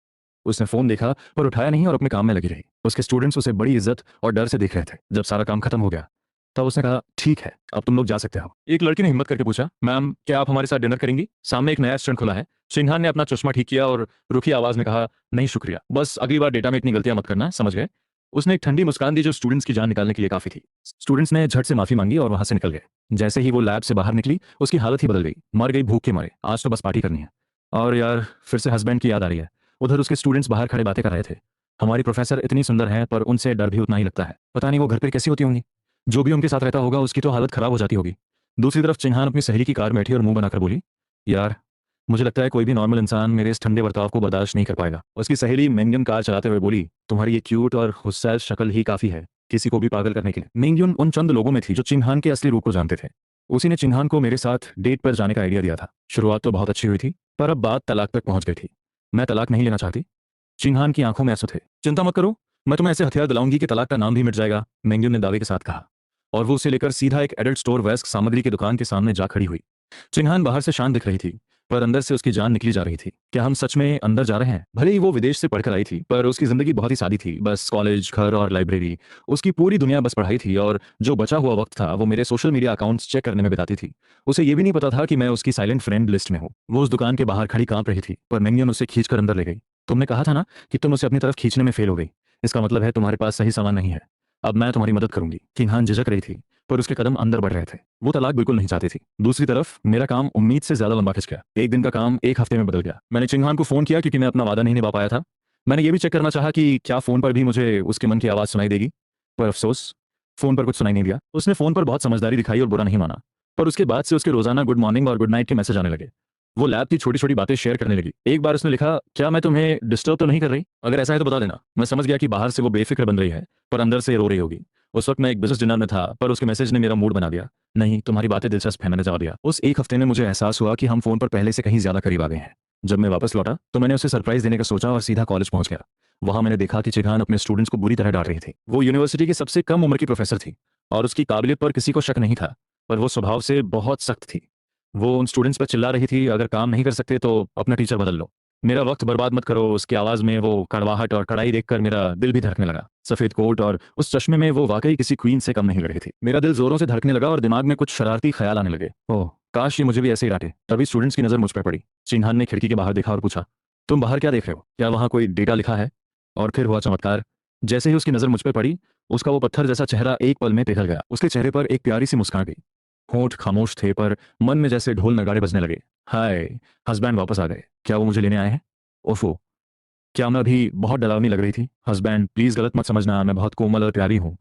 उसने फोन देखा पर उठाया नहीं और अपने काम में लगी रही। उसके स्टूडेंट्स उसे बड़ी इज्जत और डर से देख रहे थे। जब सारा काम खत्म हो गया तब उसने कहा, ठीक है, अब तुम लोग जा सकते हो। एक लड़की ने हिम्मत करके पूछा, मैम क्या आप हमारे साथ डिनर करेंगी? सामने एक नया रेस्टोरेंट खुला है। सिन्हा ने अपना चश्मा ठीक किया और रुखी आवाज में कहा, नहीं शुक्रिया, बस अगली बार डेटा में इतनी गलतियां मत करना, समझ गए? उसने एक ठंडी मुस्कान दी जो स्टूडेंट्स की जान निकालने के लिए काफी थी। स्टूडेंट्स ने झट से माफी मांगी और वहां से निकल गए। जैसे ही वो लैब से बाहर निकली उसकी हालत ही बदल गई। मर गई भूख के मारे, आज तो बस पार्टी करनी है। और यार फिर से हस्बैंड की याद आ रही है। उधर उसके स्टूडेंट्स बाहर खड़े बातें कर रहे थे। हमारी प्रोफेसर इतनी सुंदर है पर उनसे डर भी उतना ही लगता है। पता नहीं वो घर पर कैसी होती होंगी। जो भी उनके साथ रहता होगा उसकी तो हालत खराब हो जाती होगी। दूसरी तरफ चिन्हान अपनी सहेली की कार में बैठी और मुंह बनाकर बोली, यार मुझे लगता है कोई भी नॉर्मल इंसान मेरे इस ठंडे बर्ताव को बर्दाश्त नहीं कर पाएगा। उसकी सहेली मेंगन कार चलाते हुए बोली, तुम्हारी ये क्यूट और हुस्सैल शक्ल ही काफी है किसी को भी पागल करने के लिए। मेंगन उन चंद लोगों में थी जो चिन्हान के असली रूप को जानते थे। उसी ने चिन्हान को मेरे साथ डेट पर जाने का आइडिया दिया था। शुरुआत तो बहुत अच्छी हुई थी पर अब बात तलाक तक पहुंच गई थी। मैं तलाक नहीं लेना चाहती। चिन्हान की आंखों में आंसू थे। चिंता मत करो, मैं तुम्हें ऐसे हथियार दिलाऊंगी कि तलाक का नाम भी मिट जाएगा, मेंगन ने दावे के साथ कहा। और वो उसे लेकर सीधा एक एडल्ट स्टोर वेस्ट सामग्री की दुकान के सामने जा खड़ी हुई। चिन्हान बाहर से शांत दिख रही थी पर अंदर से उसकी जान निकली जा रही थी। क्या हम सच में अंदर जा रहे हैं? भले ही वो विदेश से पढ़कर आई थी पर उसकी जिंदगी बहुत ही सादी थी। बस कॉलेज, घर और लाइब्रेरी। उसकी पूरी दुनिया बस पढ़ाई थी और जो बचा हुआ वक्त था वो मेरे सोशल मीडिया अकाउंट्स चेक करने में बिताती थी। उसे ये भी नहीं पता था कि मैं उसकी साइलेंट फ्रेंड लिस्ट में हूँ। वो उस दुकान के बाहर खड़ी कांप रही थी पर मेंगन उसे खींचकर अंदर ले गई। तुमने कहा था ना कि तुम उसे अपनी तरफ खींचने में फेल हो गई। इसका मतलब है तुम्हारे पास सही सामान नहीं है। अब मैं तुम्हारी मदद करूंगी। चिन्हान झिझक रही थी पर उसके कदम अंदर बढ़ रहे थे। वो तलाक बिल्कुल नहीं चाहती थी। दूसरी तरफ मेरा काम उम्मीद से ज्यादा लंबा खिंच गया। एक दिन का काम एक हफ्ते में बदल गया। मैंने चिन्हान को फोन किया क्योंकि मैं अपना वादा नहीं निभा पाया था। मैंने ये भी चेक करना चाहा कि क्या फोन पर भी मुझे उसके मन की आवाज सुनाई देगी, पर अफसोस फोन पर कुछ सुनाई नहीं दिया। उसने फोन पर बहुत समझदारी दिखाई और बुरा नहीं माना। पर उसके बाद से उसके रोजाना गुड मॉर्निंग और गुड नाइट के मैसेज आने लगे। वो लैब की छोटी छोटी बातें शेयर करने लगी। एक बार उसने लिखा, क्या मैं तुम्हें डिस्टर्ब तो नहीं कर रही? अगर ऐसा है तो बता देना। मैं समझ गया कि बाहर से वो बेफिक्र बन रही है पर अंदर से रो रही होगी। उस वक्त मैं एक बिजनेस डिनर में था पर उसके मैसेज ने मेरा मूड बना दिया। नहीं, तुम्हारी बातें दिलचस्प है, मैंने जवाब दिया। उस एक हफ्ते में मुझे एहसास हुआ कि हम फोन पर पहले से कहीं ज्यादा करीब आ गए हैं। जब मैं वापस लौटा तो मैंने उसे सरप्राइज देने का सोचा और सीधा कॉलेज पहुंच गया। वहां मैंने देखा कि चिन्हान अपने स्टूडेंट्स को बुरी तरह डांट रही थी। वो यूनिवर्सिटी की सबसे कम उम्र की प्रोफेसर थी और उसकी काबिलियत पर किसी को शक नहीं था, पर वो स्वभाव से बहुत सख्त थी। वो उन स्टूडेंट्स पर चिल्ला रही थी, अगर काम नहीं कर सकते तो अपना टीचर बदल लो, मेरा वक्त बर्बाद मत करो। उसकी आवाज में वो कड़वाहट और कड़ाई देखकर मेरा दिल भी धड़कने लगा। सफेद कोट और उस चश्मे में वो वाकई किसी क्वीन से कम नहीं लग रही थी। मेरा दिल जोरों से धड़कने लगा और दिमाग में कुछ शरारती ख्याल आने लगे। ओह काश ये मुझे भी ऐसे ही डांटे। तभी स्टूडेंट्स की नजर मुझ पर पड़ी। चिन्हान ने खिड़की के बाहर देखा और पूछा, तुम बाहर क्या देख रहे हो? क्या वहां कोई डेटा लिखा है? और फिर हुआ चमत्कार। जैसे ही उसकी नजर मुझ पर पड़ी उसका वो पत्थर जैसा चेहरा एक पल में पिघल गया। उसके चेहरे पर एक प्यारी सी मुस्कान गई। होंठ खामोश थे पर मन में जैसे ढोल नगाड़े बजने लगे। हाय, हस्बैंड वापस आ गए। क्या वो मुझे लेने आए हैं? ओफो, क्या मैं अभी बहुत डरावनी लग रही थी? हस्बैंड प्लीज गलत मत समझना, मैं बहुत कोमल और प्यारी हूँ।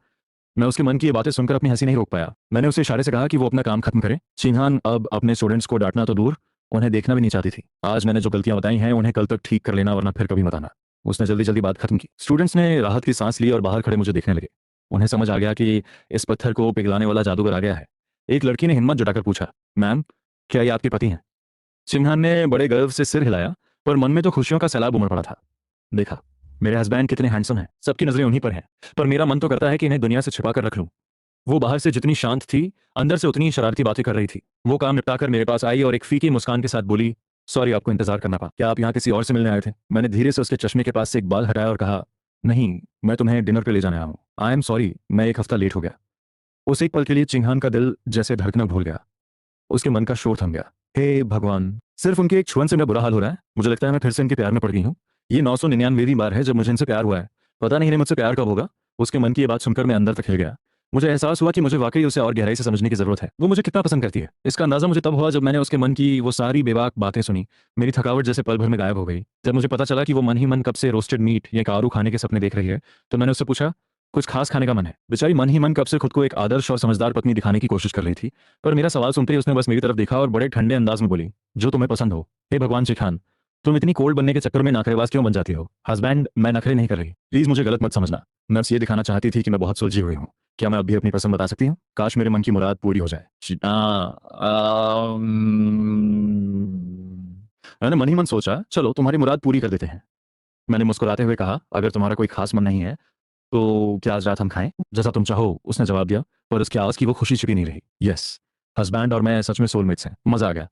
मैं उसके मन की ये बातें सुनकर अपनी हंसी नहीं रोक पाया। मैंने उसे इशारे से कहा कि वो अपना काम खत्म करे। चिन्हान अब अपने स्टूडेंट्स को डांटना तो दूर, उन्हें देखना भी नहीं चाहती थी। आज मैंने जो गलतियां बताई हैं उन्हें कल तक ठीक कर लेना वरना फिर कभी मत आना। उसने जल्दी जल्दी बात खत्म की। स्टूडेंट्स ने राहत की सांस ली और बाहर खड़े मुझे देखने लगे। उन्हें समझ आ गया कि इस पत्थर को पिघलाने वाला जादूगर आ गया है। एक लड़की ने हिम्मत जुटाकर पूछा, मैम क्या ये आपके पति हैं? सिंहान ने बड़े गर्व से सिर हिलाया पर मन में तो खुशियों का सैलाब उमड़ पड़ा था। देखा, मेरे हस्बैंड कितने हैंडसम हैं, सबकी नजरें उन्हीं पर हैं, पर मेरा मन तो करता है कि इन्हें दुनिया से छिपा कर रख लूं। वो बाहर से जितनी शांत थी अंदर से उतनी ही शरारती बातें कर रही थी। वो काम निपटाकर मेरे पास आई और एक फीकी मुस्कान के साथ बोली, सॉरी आपको इंतजार करना पड़ा। क्या आप यहाँ किसी और से मिलने आए थे? मैंने धीरे से उसके चश्मे के पास से एक बाल हटाया और कहा, नहीं, मैं तुम्हें डिनर पे ले जाने आया हूँ। आई एम सॉरी, मैं एक हफ्ता लेट हो गया। उस एक पल के लिए चिंहान का दिल जैसे धड़कना भूल गया। उसके मन का शोर थम गया। हे भगवान, सिर्फ उनके एक छुअन से मेरा बुरा हाल हो रहा है। मुझे लगता है मैं फिर से इनके प्यार में पड़ गई हूँ। ये 999वीं बार है जब मुझे इनसे प्यार हुआ है। पता नहीं इन्हें मुझसे प्यार कब होगा। उसके मन की ये बात सुनकर मैं अंदर तक हिल गया। मुझे एहसास हुआ कि मुझे वाकई उसे और गहराई से समझने की जरूरत है। वो मुझे कितना पसंद करती है इसका अंदाजा मुझे तब हुआ जब मैंने उसके मन की वो सारी बेबाक बातें सुनी। मेरी थकावट जैसे पल भर में गायब हो गई। जब मुझे पता चला कि वो मन ही मन कब से रोस्टेड मीट या कारू खाने के सपने देख रही है तो मैंने उससे पूछा, कुछ खास खाने का मन है? बेचारी मन ही मन कब से खुद को एक आदर्श और समझदार पत्नी दिखाने की कोशिश कर रही थी, पर मेरा सवाल सुनते ही उसने बस मेरी तरफ देखा और बड़े ठंडे अंदाज में बोली, जो तुम्हें पसंद हो। हे भगवान चिखान, तुम इतनी कोल्ड बनने के चक्कर में नाखरेबाज क्यों बन जाती हो? हस्बैंड, मैं नखरे नहीं कर रही, प्लीज मुझे गलत मत समझना। मैं बस ये दिखाना चाहती थी कि मैं बहुत सुलझी हुई हूँ। क्या मैं अभी अपनी पसंद बता सकती हूँ? काश मेरे मन की मुराद पूरी हो जाए। मैंने मन ही मन सोचा, चलो तुम्हारी मुराद पूरी कर देते हैं। मैंने मुस्कुराते हुए कहा, अगर तुम्हारा कोई खास मन नहीं है तो क्या आज रात हम खाएं? जैसा तुम चाहो, उसने जवाब दिया, पर उसकी आवाज की वो खुशी छिपी नहीं रही। यस, हस्बैंड और मैं सच में सोलमेट्स हैं। मजा आ गया।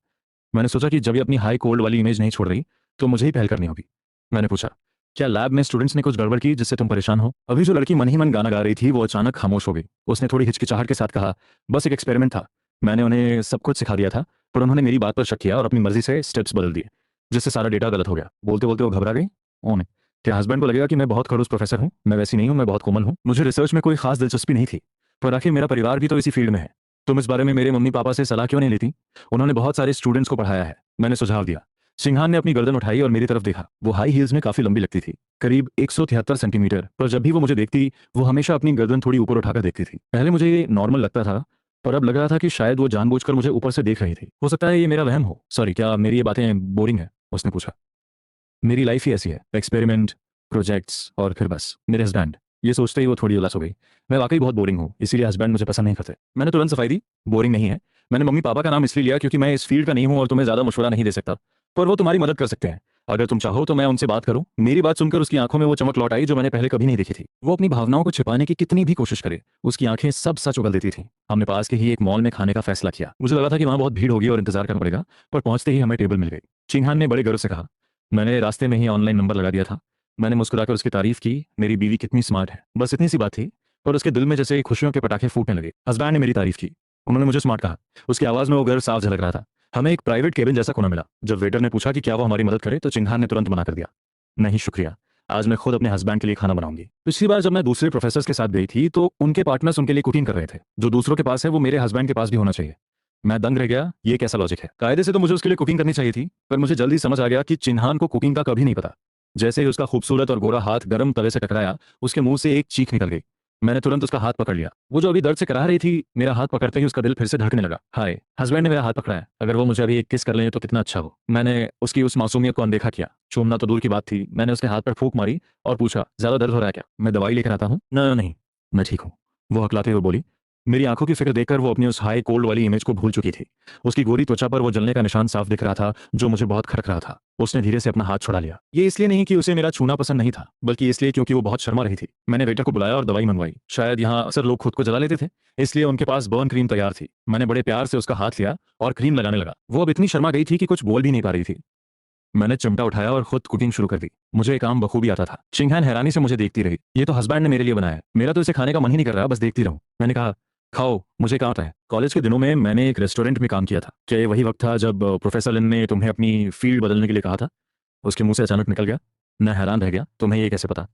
मैंने सोचा कि जब ये अपनी हाई कोल्ड वाली इमेज नहीं छोड़ रही तो मुझे ही पहल करनी होगी। मैंने पूछा, क्या लैब में स्टूडेंट्स ने कुछ गड़बड़ की जिससे तुम परेशान हो? अभी जो लड़की मन ही मन गाना गा रही थी वो अचानक खामोश हो गई। उसने थोड़ी हिचकिचाहट के साथ कहा, बस एक एक्सपेरिमेंट था। मैंने उन्हें सब कुछ सिखा दिया था पर उन्होंने मेरी बात पर शक किया और अपनी मर्जी से स्टेप्स बदल दिए जिससे सारा डेटा गलत हो गया। बोलते बोलते वो घबरा गई। ओह नहीं, क्या हस्बैंड को लगेगा कि मैं बहुत खड़ूस प्रोफेसर हूँ? मैं वैसी नहीं हूँ, मैं बहुत कोमल हूँ। मुझे रिसर्च में कोई खास दिलचस्पी नहीं थी, पर आखिर मेरा परिवार भी तो इसी फील्ड में है। तुम इस बारे में मेरे मम्मी पापा से सलाह क्यों नहीं लेती? उन्होंने बहुत सारे स्टूडेंट्स को पढ़ाया है। मैंने सुझाव दिया। सिंघान ने अपनी गर्दन उठाई और मेरी तरफ देखा। वो हाई हील्स में काफी लंबी लगती थी, करीब 173 सेंटीमीटर, पर जब भी वो मुझे देखती वो हमेशा अपनी गर्दन थोड़ी ऊपर उठाकर देखती थी। पहले मुझे ये नॉर्मल लगता था, पर अब लग रहा था कि शायद वो जानबूझकर मुझे ऊपर से देख रही थी। हो सकता है ये मेरा वहम हो। सॉरी, क्या मेरी ये बातें बोरिंग है? उसने पूछा। मेरी लाइफ ही ऐसी है, एक्सपेरिमेंट, प्रोजेक्ट्स और फिर बस मेरे हस्बैंड। ये सोचते ही वो थोड़ी उदास हो गई। मैं वाकई बहुत बोरिंग हूँ, इसीलिए हस्बैंड मुझे पसंद नहीं करते। मैंने तुरंत सफाई दी, बोरिंग नहीं है। मैंने मम्मी पापा का नाम इसलिए लिया क्योंकि मैं इस फील्ड का नहीं हूँ और तुम्हें ज्यादा मशवरा नहीं दे सकता, पर वो तुम्हारी मदद कर सकते हैं। अगर तुम चाहो तो मैं उनसे बात करूं। मेरी बात सुनकर उसकी आंखों में वो चमक लौट आई जो मैंने पहले कभी नहीं देखी थी। वो अपनी भावनाओं को छिपाने की कितनी भी कोशिश करे, उसकी आंखें सब सच उगल देती थीं। हमने पास के ही एक मॉल में खाने का फैसला किया। मुझे लगा था कि वहां बहुत भीड़ होगी और इंतजार करना पड़ेगा, पर पहुंचते ही हमें टेबल मिल गई। चिंगहान ने बड़े गर्व से कहा। मैंने रास्ते में ही ऑनलाइन नंबर लगा दिया था। मैंने मुस्कुराकर उसकी तारीफ की। मेरी बीवी कितनी स्मार्ट है, बस इतनी सी बात थी, पर उसके दिल में जैसे खुशियों के पटाखे फूटने लगे। हस्बैंड ने मेरी तारीफ की। उन्होंने मुझे स्मार्ट कहा। उसकी आवाज में वो गर्व साफ झलक रहा था। हमें एक प्राइवेट केबिन जैसा कोना मिला। जब वेटर ने पूछा कि क्या वो हमारी मदद करे, तो चिंघान ने तुरंत मना कर दिया। नहीं शुक्रिया, आज मैं खुद अपने हस्बैंड के लिए खाना बनाऊंगी। पिछली बार जब मैं दूसरे प्रोफेसर के साथ गई थी तो उनके पार्टनर्स उनके लिए कुकिंग कर रहे थे। जो दूसरों के पास है वो मेरे हस्बैंड के पास भी होना चाहिए। मैं दंग रह गया, ये कैसा लॉजिक है? कायदे से तो मुझे उसके लिए कुकिंग करनी चाहिए थी, पर मुझे जल्दी समझ आ गया कि चिन्हान को कुकिंग का कभी नहीं पता। जैसे ही उसका खूबसूरत और गोरा हाथ गर्म तवे से टकराया, उसके मुंह से एक चीख निकल गई। मैंने तुरंत उसका हाथ पकड़ लिया। वो जो अभी दर्द से करा रही थी, मेरा हाथ पकड़ते ही उसका दिल फिर से धड़कने लगा। हाय, हस्बैंड ने मेरा हाथ पकड़ा है। अगर वो मुझे अभी एक किस कर ले तो कितना अच्छा हो। मैंने उसकी उस मासूमियत को अनदेखा किया। चूमना तो दूर की बात थी, मैंने उसके हाथ पर फूंक मारी और पूछा, ज्यादा दर्द हो रहा है क्या? मैं दवाई लेकर आता हूँ। नहीं, मैं ठीक हूँ, वो हकलाते हुए बोली। मेरी आंखों की फिक्र देखकर वो अपनी उस हाई कोल्ड वाली इमेज को भूल चुकी थी। उसकी गोरी त्वचा पर वो जलने का निशान साफ दिख रहा था, जो मुझे बहुत खटक रहा था। उसने धीरे से अपना हाथ छुड़ा लिया। ये इसलिए नहीं कि उसे मेरा छूना पसंद नहीं था, बल्कि इसलिए क्योंकि वो बहुत शर्मा रही थी। मैंने वेटर को बुलाया और दवाई मंगवाई। शायद यहाँ अक्सर लोग खुद को जला लेते थे, इसलिए उनके पास बर्न क्रीम तैयार थी। मैंने बड़े प्यार से उसका हाथ लिया और क्रीम लगाने लगा। वो अब इतनी शर्मा गई थी कि कुछ बोल भी नहीं पा रही थी। मैंने चिमटा उठाया और खुद कुकिंग शुरू कर दी। मुझे काम बखूबी आता था। चिंगहान हैरानी से मुझे देखती रही। ये तो हस्बैंड ने मेरे लिए बनाया है, मेरा तो इसे खाने का मन ही नहीं कर रहा, बस देखती रहूं। मैंने कहा, खाओ, मुझे काम आता है। कॉलेज के दिनों में मैंने एक रेस्टोरेंट में काम किया था। क्या ये वही वक्त था जब प्रोफेसर लिन ने तुम्हें अपनी फील्ड बदलने के लिए कहा था? उसके मुंह से अचानक निकल गया। मैं हैरान रह गया, तुम्हें ये कैसे पता?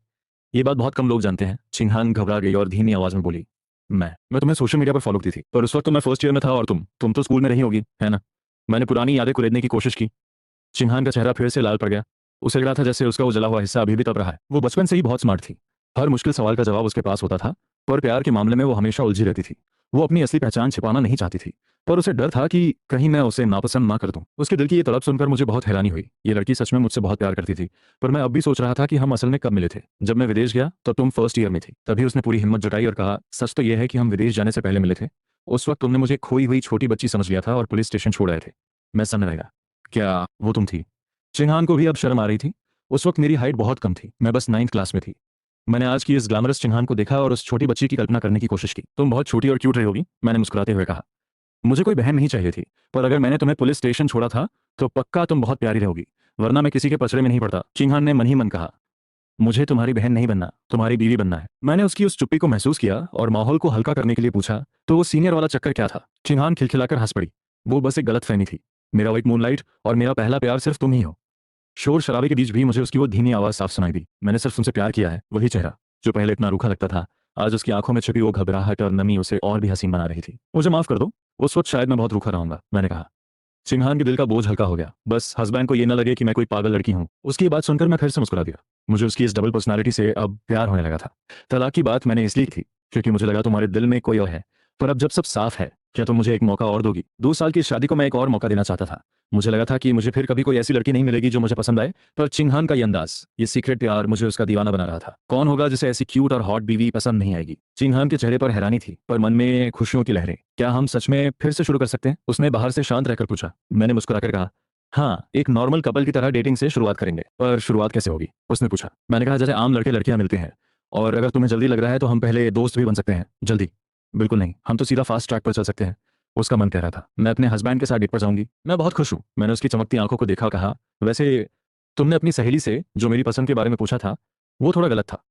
ये बात बहुत कम लोग जानते हैं। चिंगहान घबरा गई और धीमी आवाज में बोली, मैं तुम्हें सोशल मीडिया पर फॉलो करती थी, पर उस वक्त तो मैं फर्स्ट ईयर में था और तुम तो स्कूल में रही होगी, है ना? मैंने पुरानी यादें कुरेदने की कोशिश की। चिंहान का चेहरा फिर से लाल पड़ गया। उसे लगा था जैसे उसका वो जला हुआ हिस्सा अभी भी तप रहा है। वो बचपन से ही बहुत स्मार्ट थी। हर मुश्किल सवाल का जवाब उसके पास होता था, पर प्यार के मामले में वो हमेशा उलझी रहती थी। वो अपनी असली पहचान छिपाना नहीं चाहती थी, पर उसे डर था कि कहीं मैं उसे नापसंद ना कर दूं। उसके दिल की ये तड़प सुनकर मुझे बहुत हैरानी हुई। ये लड़की सच में मुझसे बहुत प्यार करती थी, पर मैं अब भी सोच रहा था कि हम असल में कब मिले थे। जब मैं विदेश गया तब तुम फर्स्ट ईयर में थी। तभी उसने पूरी हिम्मत जुटाई और कहा, सच तो यह है कि हम विदेश जाने से पहले मिले थे। उस वक्त तुमने मुझे खोई हुई छोटी बच्ची समझ लिया था और पुलिस स्टेशन छोड़ आए थे। मैं सन्न रह गया। क्या वो तुम थी? चिंहान को भी अब शर्म आ रही थी। उस वक्त मेरी हाइट बहुत कम थी, मैं बस 9th क्लास में थी। मैंने आज की इस ग्लैमरस चिंहान को देखा और उस छोटी बच्ची की कल्पना करने की कोशिश की। तुम बहुत छोटी और क्यूट रही होगी, मैंने मुस्कुराते हुए कहा। मुझे कोई बहन नहीं चाहिए थी, पर अगर मैंने तुम्हें पुलिस स्टेशन छोड़ा था तो पक्का तुम बहुत प्यारी रहोगी, वरना मैं किसी के पचड़े में नहीं पड़ता। चिंहान ने मन ही मन कहा। मुझे तुम्हारी बहन नहीं बनना, तुम्हारी बीवी बनना है। मैंने उसकी उस चुप्पी को महसूस किया और माहौल को हल्का करने के लिए पूछा, तो वो सीनियर वाला चक्कर क्या था? चिंहान खिलखिलाकर हंस पड़ी। वो बस एक गलतफहमी थी। मेरा व्हाइट मूनलाइट और मेरा पहला प्यार सिर्फ तुम ही हो। शोर शराबे के बीच भी मुझे उसकी वो धीमी आवाज साफ सुनाई दी। मैंने सिर्फ तुमसे प्यार किया है। वही चेहरा जो पहले इतना रूखा लगता था, आज उसकी आंखों में छिपी वो घबराहट और नमी उसे और भी हसीन बना रही थी। मुझे माफ कर दो, उस वक्त शायद मैं बहुत रूखा रहूंगा, मैंने कहा। सिंघान के दिल का बोझ हल्का हो गया। बस हस्बैंड को ये न लगे कि मैं कोई पागल लड़की हूँ। उसकी ये बात सुनकर मैं फिर से मुस्कुरा दिया। मुझे उसकी इस डबल पर्सनालिटी से अब प्यार होने लगा था। तलाक की बात मैंने इसलिए की थी क्योंकि मुझे लगा तुम्हारे दिल में कोई और है, पर अब जब सब साफ है, क्या तुम मुझे एक मौका और दोगी? 2 साल की इस शादी को मैं एक और मौका देना चाहता था। मुझे लगा था कि मुझे फिर कभी कोई ऐसी लड़की नहीं मिलेगी जो मुझे पसंद आए, पर चिंघान का ये अंदाज, ये सीक्रेट प्यार मुझे उसका दीवाना बना रहा था। कौन होगा जिसे ऐसी क्यूट और हॉट बीवी पसंद नहीं आएगी? चिंघान के चेहरे पर हैरानी थी, पर मन में खुशियों की लहरें। क्या हम सच में फिर से शुरू कर सकते हैं? उसने बाहर से शांत रहकर पूछा। मैंने मुस्कुराकर कहा, हाँ, एक नॉर्मल कपल की तरह डेटिंग से शुरुआत करेंगे। पर शुरुआत कैसे होगी? उसने पूछा। मैंने कहा, जैसे आम लड़के लड़कियां मिलते हैं, और अगर तुम्हें जल्दी लग रहा है तो हम पहले दोस्त भी बन सकते हैं। जल्दी? बिल्कुल नहीं, हम तो सीधा फास्ट ट्रैक पर चल सकते हैं। उसका मन कह रहा था, मैं अपने हस्बैंड के साथ डेट पर जाऊंगी। मैं बहुत खुश हूँ। मैंने उसकी चमकती आंखों को देखा और कहा, वैसे तुमने अपनी सहेली से जो मेरी पसंद के बारे में पूछा था, वो थोड़ा गलत था।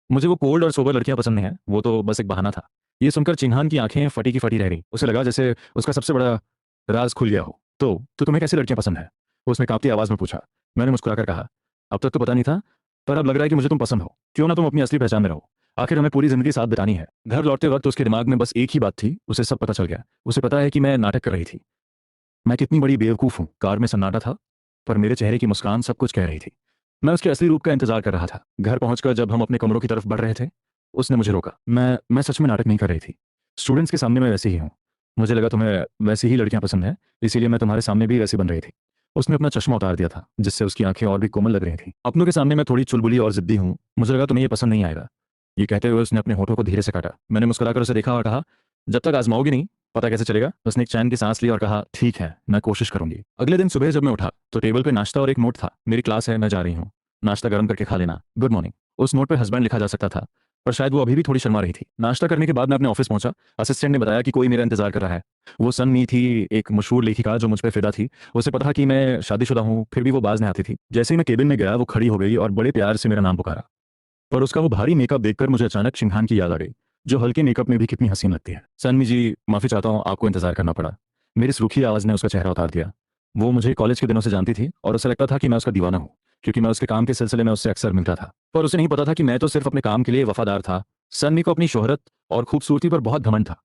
मुझे वो कोल्ड और सोबर लड़कियां पसंद नहीं है, वो तो बस एक बहाना था। ये सुनकर चिन्हान की आंखें फटी की फटी रह गई। उसे लगा जैसे उसका सबसे बड़ा राज खुल गया हो। तो तुम्हें कैसी लड़कियां पसंद है? उसने कांपती आवाज में पूछा। मैंने मुस्कुराकर कहा, अब तक तो पता नहीं था, पर अब लग रहा है कि मुझे तुम पसंद हो। क्यों ना तुम अपनी असली पहचान में रहो। आखिर हमें पूरी जिंदगी साथ बितानी है। घर लौटते वक्त उसके दिमाग में बस एक ही बात थी, उसे सब पता चल गया। उसे पता है कि मैं नाटक कर रही थी। मैं कितनी बड़ी बेवकूफ़ हूँ। कार में सन्नाटा था, पर मेरे चेहरे की मुस्कान सब कुछ कह रही थी। मैं उसके असली रूप का इंतजार कर रहा था। घर पहुंचकर जब हम अपने कमरों की तरफ बढ़ रहे थे, उसने मुझे रोका। मैं सच में नाटक नहीं कर रही थी। स्टूडेंट्स के सामने मैं वैसे ही हूँ। मुझे लगा तुम्हें वैसी ही लड़कियां पसंद हैं, इसीलिए मैं तुम्हारे सामने भी वैसी बन रही थी। उसने अपना चश्मा उतार दिया था, जिससे उसकी आंखें और भी कोमल लग रही थी। अपनों के सामने मैं थोड़ी चुलबुली और जिद्दी हूँ। मुझे लगा तुम्हें ये पसंद नहीं आएगा। ये कहते हुए उसने अपने होठों को धीरे से काटा। मैंने मुस्कुराकर उसे देखा और कहा, जब तक आजमाओगी नहीं, पता कैसे चलेगा। उसने एक चैन की सांस ली और कहा, ठीक है, मैं कोशिश करूंगी। अगले दिन सुबह जब मैं उठा तो टेबल पे नाश्ता और एक नोट था। मेरी क्लास है, मैं जा रही हूँ। नाश्ता गर्म करके खा लेना, गुड मॉर्निंग। उस नोट पे हस्बैंड लिखा जा सकता था, पर शायद वो अभी भी थोड़ी शर्मा रही थी। नाश्ता करने के बाद मैं अपने ऑफिस पहुंचा। असिस्टेंट ने बताया कि कोई मेरा इंतजार कर रहा है। वो सन मी थी, एक मशहूर लेखिका जो मुझ पर फिदा थी। उसे पता था कि मैं शादीशुदा हूँ, फिर भी वो बाज नहीं आती थी। जैसे ही मैं केबिन में गया, वो खड़ी हो गई और बड़े प्यार से मेरा नाम पुकारा। पर उसका वो भारी मेकअप देखकर मुझे अचानक शिंघान की याद आ गई, जो हल्के मेकअप में भी कितनी हसीन लगती है। सनमी जी, माफी चाहता हूँ, आपको इंतजार करना पड़ा। मेरी सूखी आवाज ने उसका चेहरा उतार दिया। वो मुझे कॉलेज के दिनों से जानती थी और उसे लगता था कि मैं उसका दीवाना हूँ, क्योंकि मैं उसके काम के सिलसिले में उससे अक्सर मिलता था। पर उसे नहीं पता था कि मैं तो सिर्फ अपने काम के लिए वफादार था। सनमी को अपनी शोहरत और खूबसूरती पर बहुत घमंड था,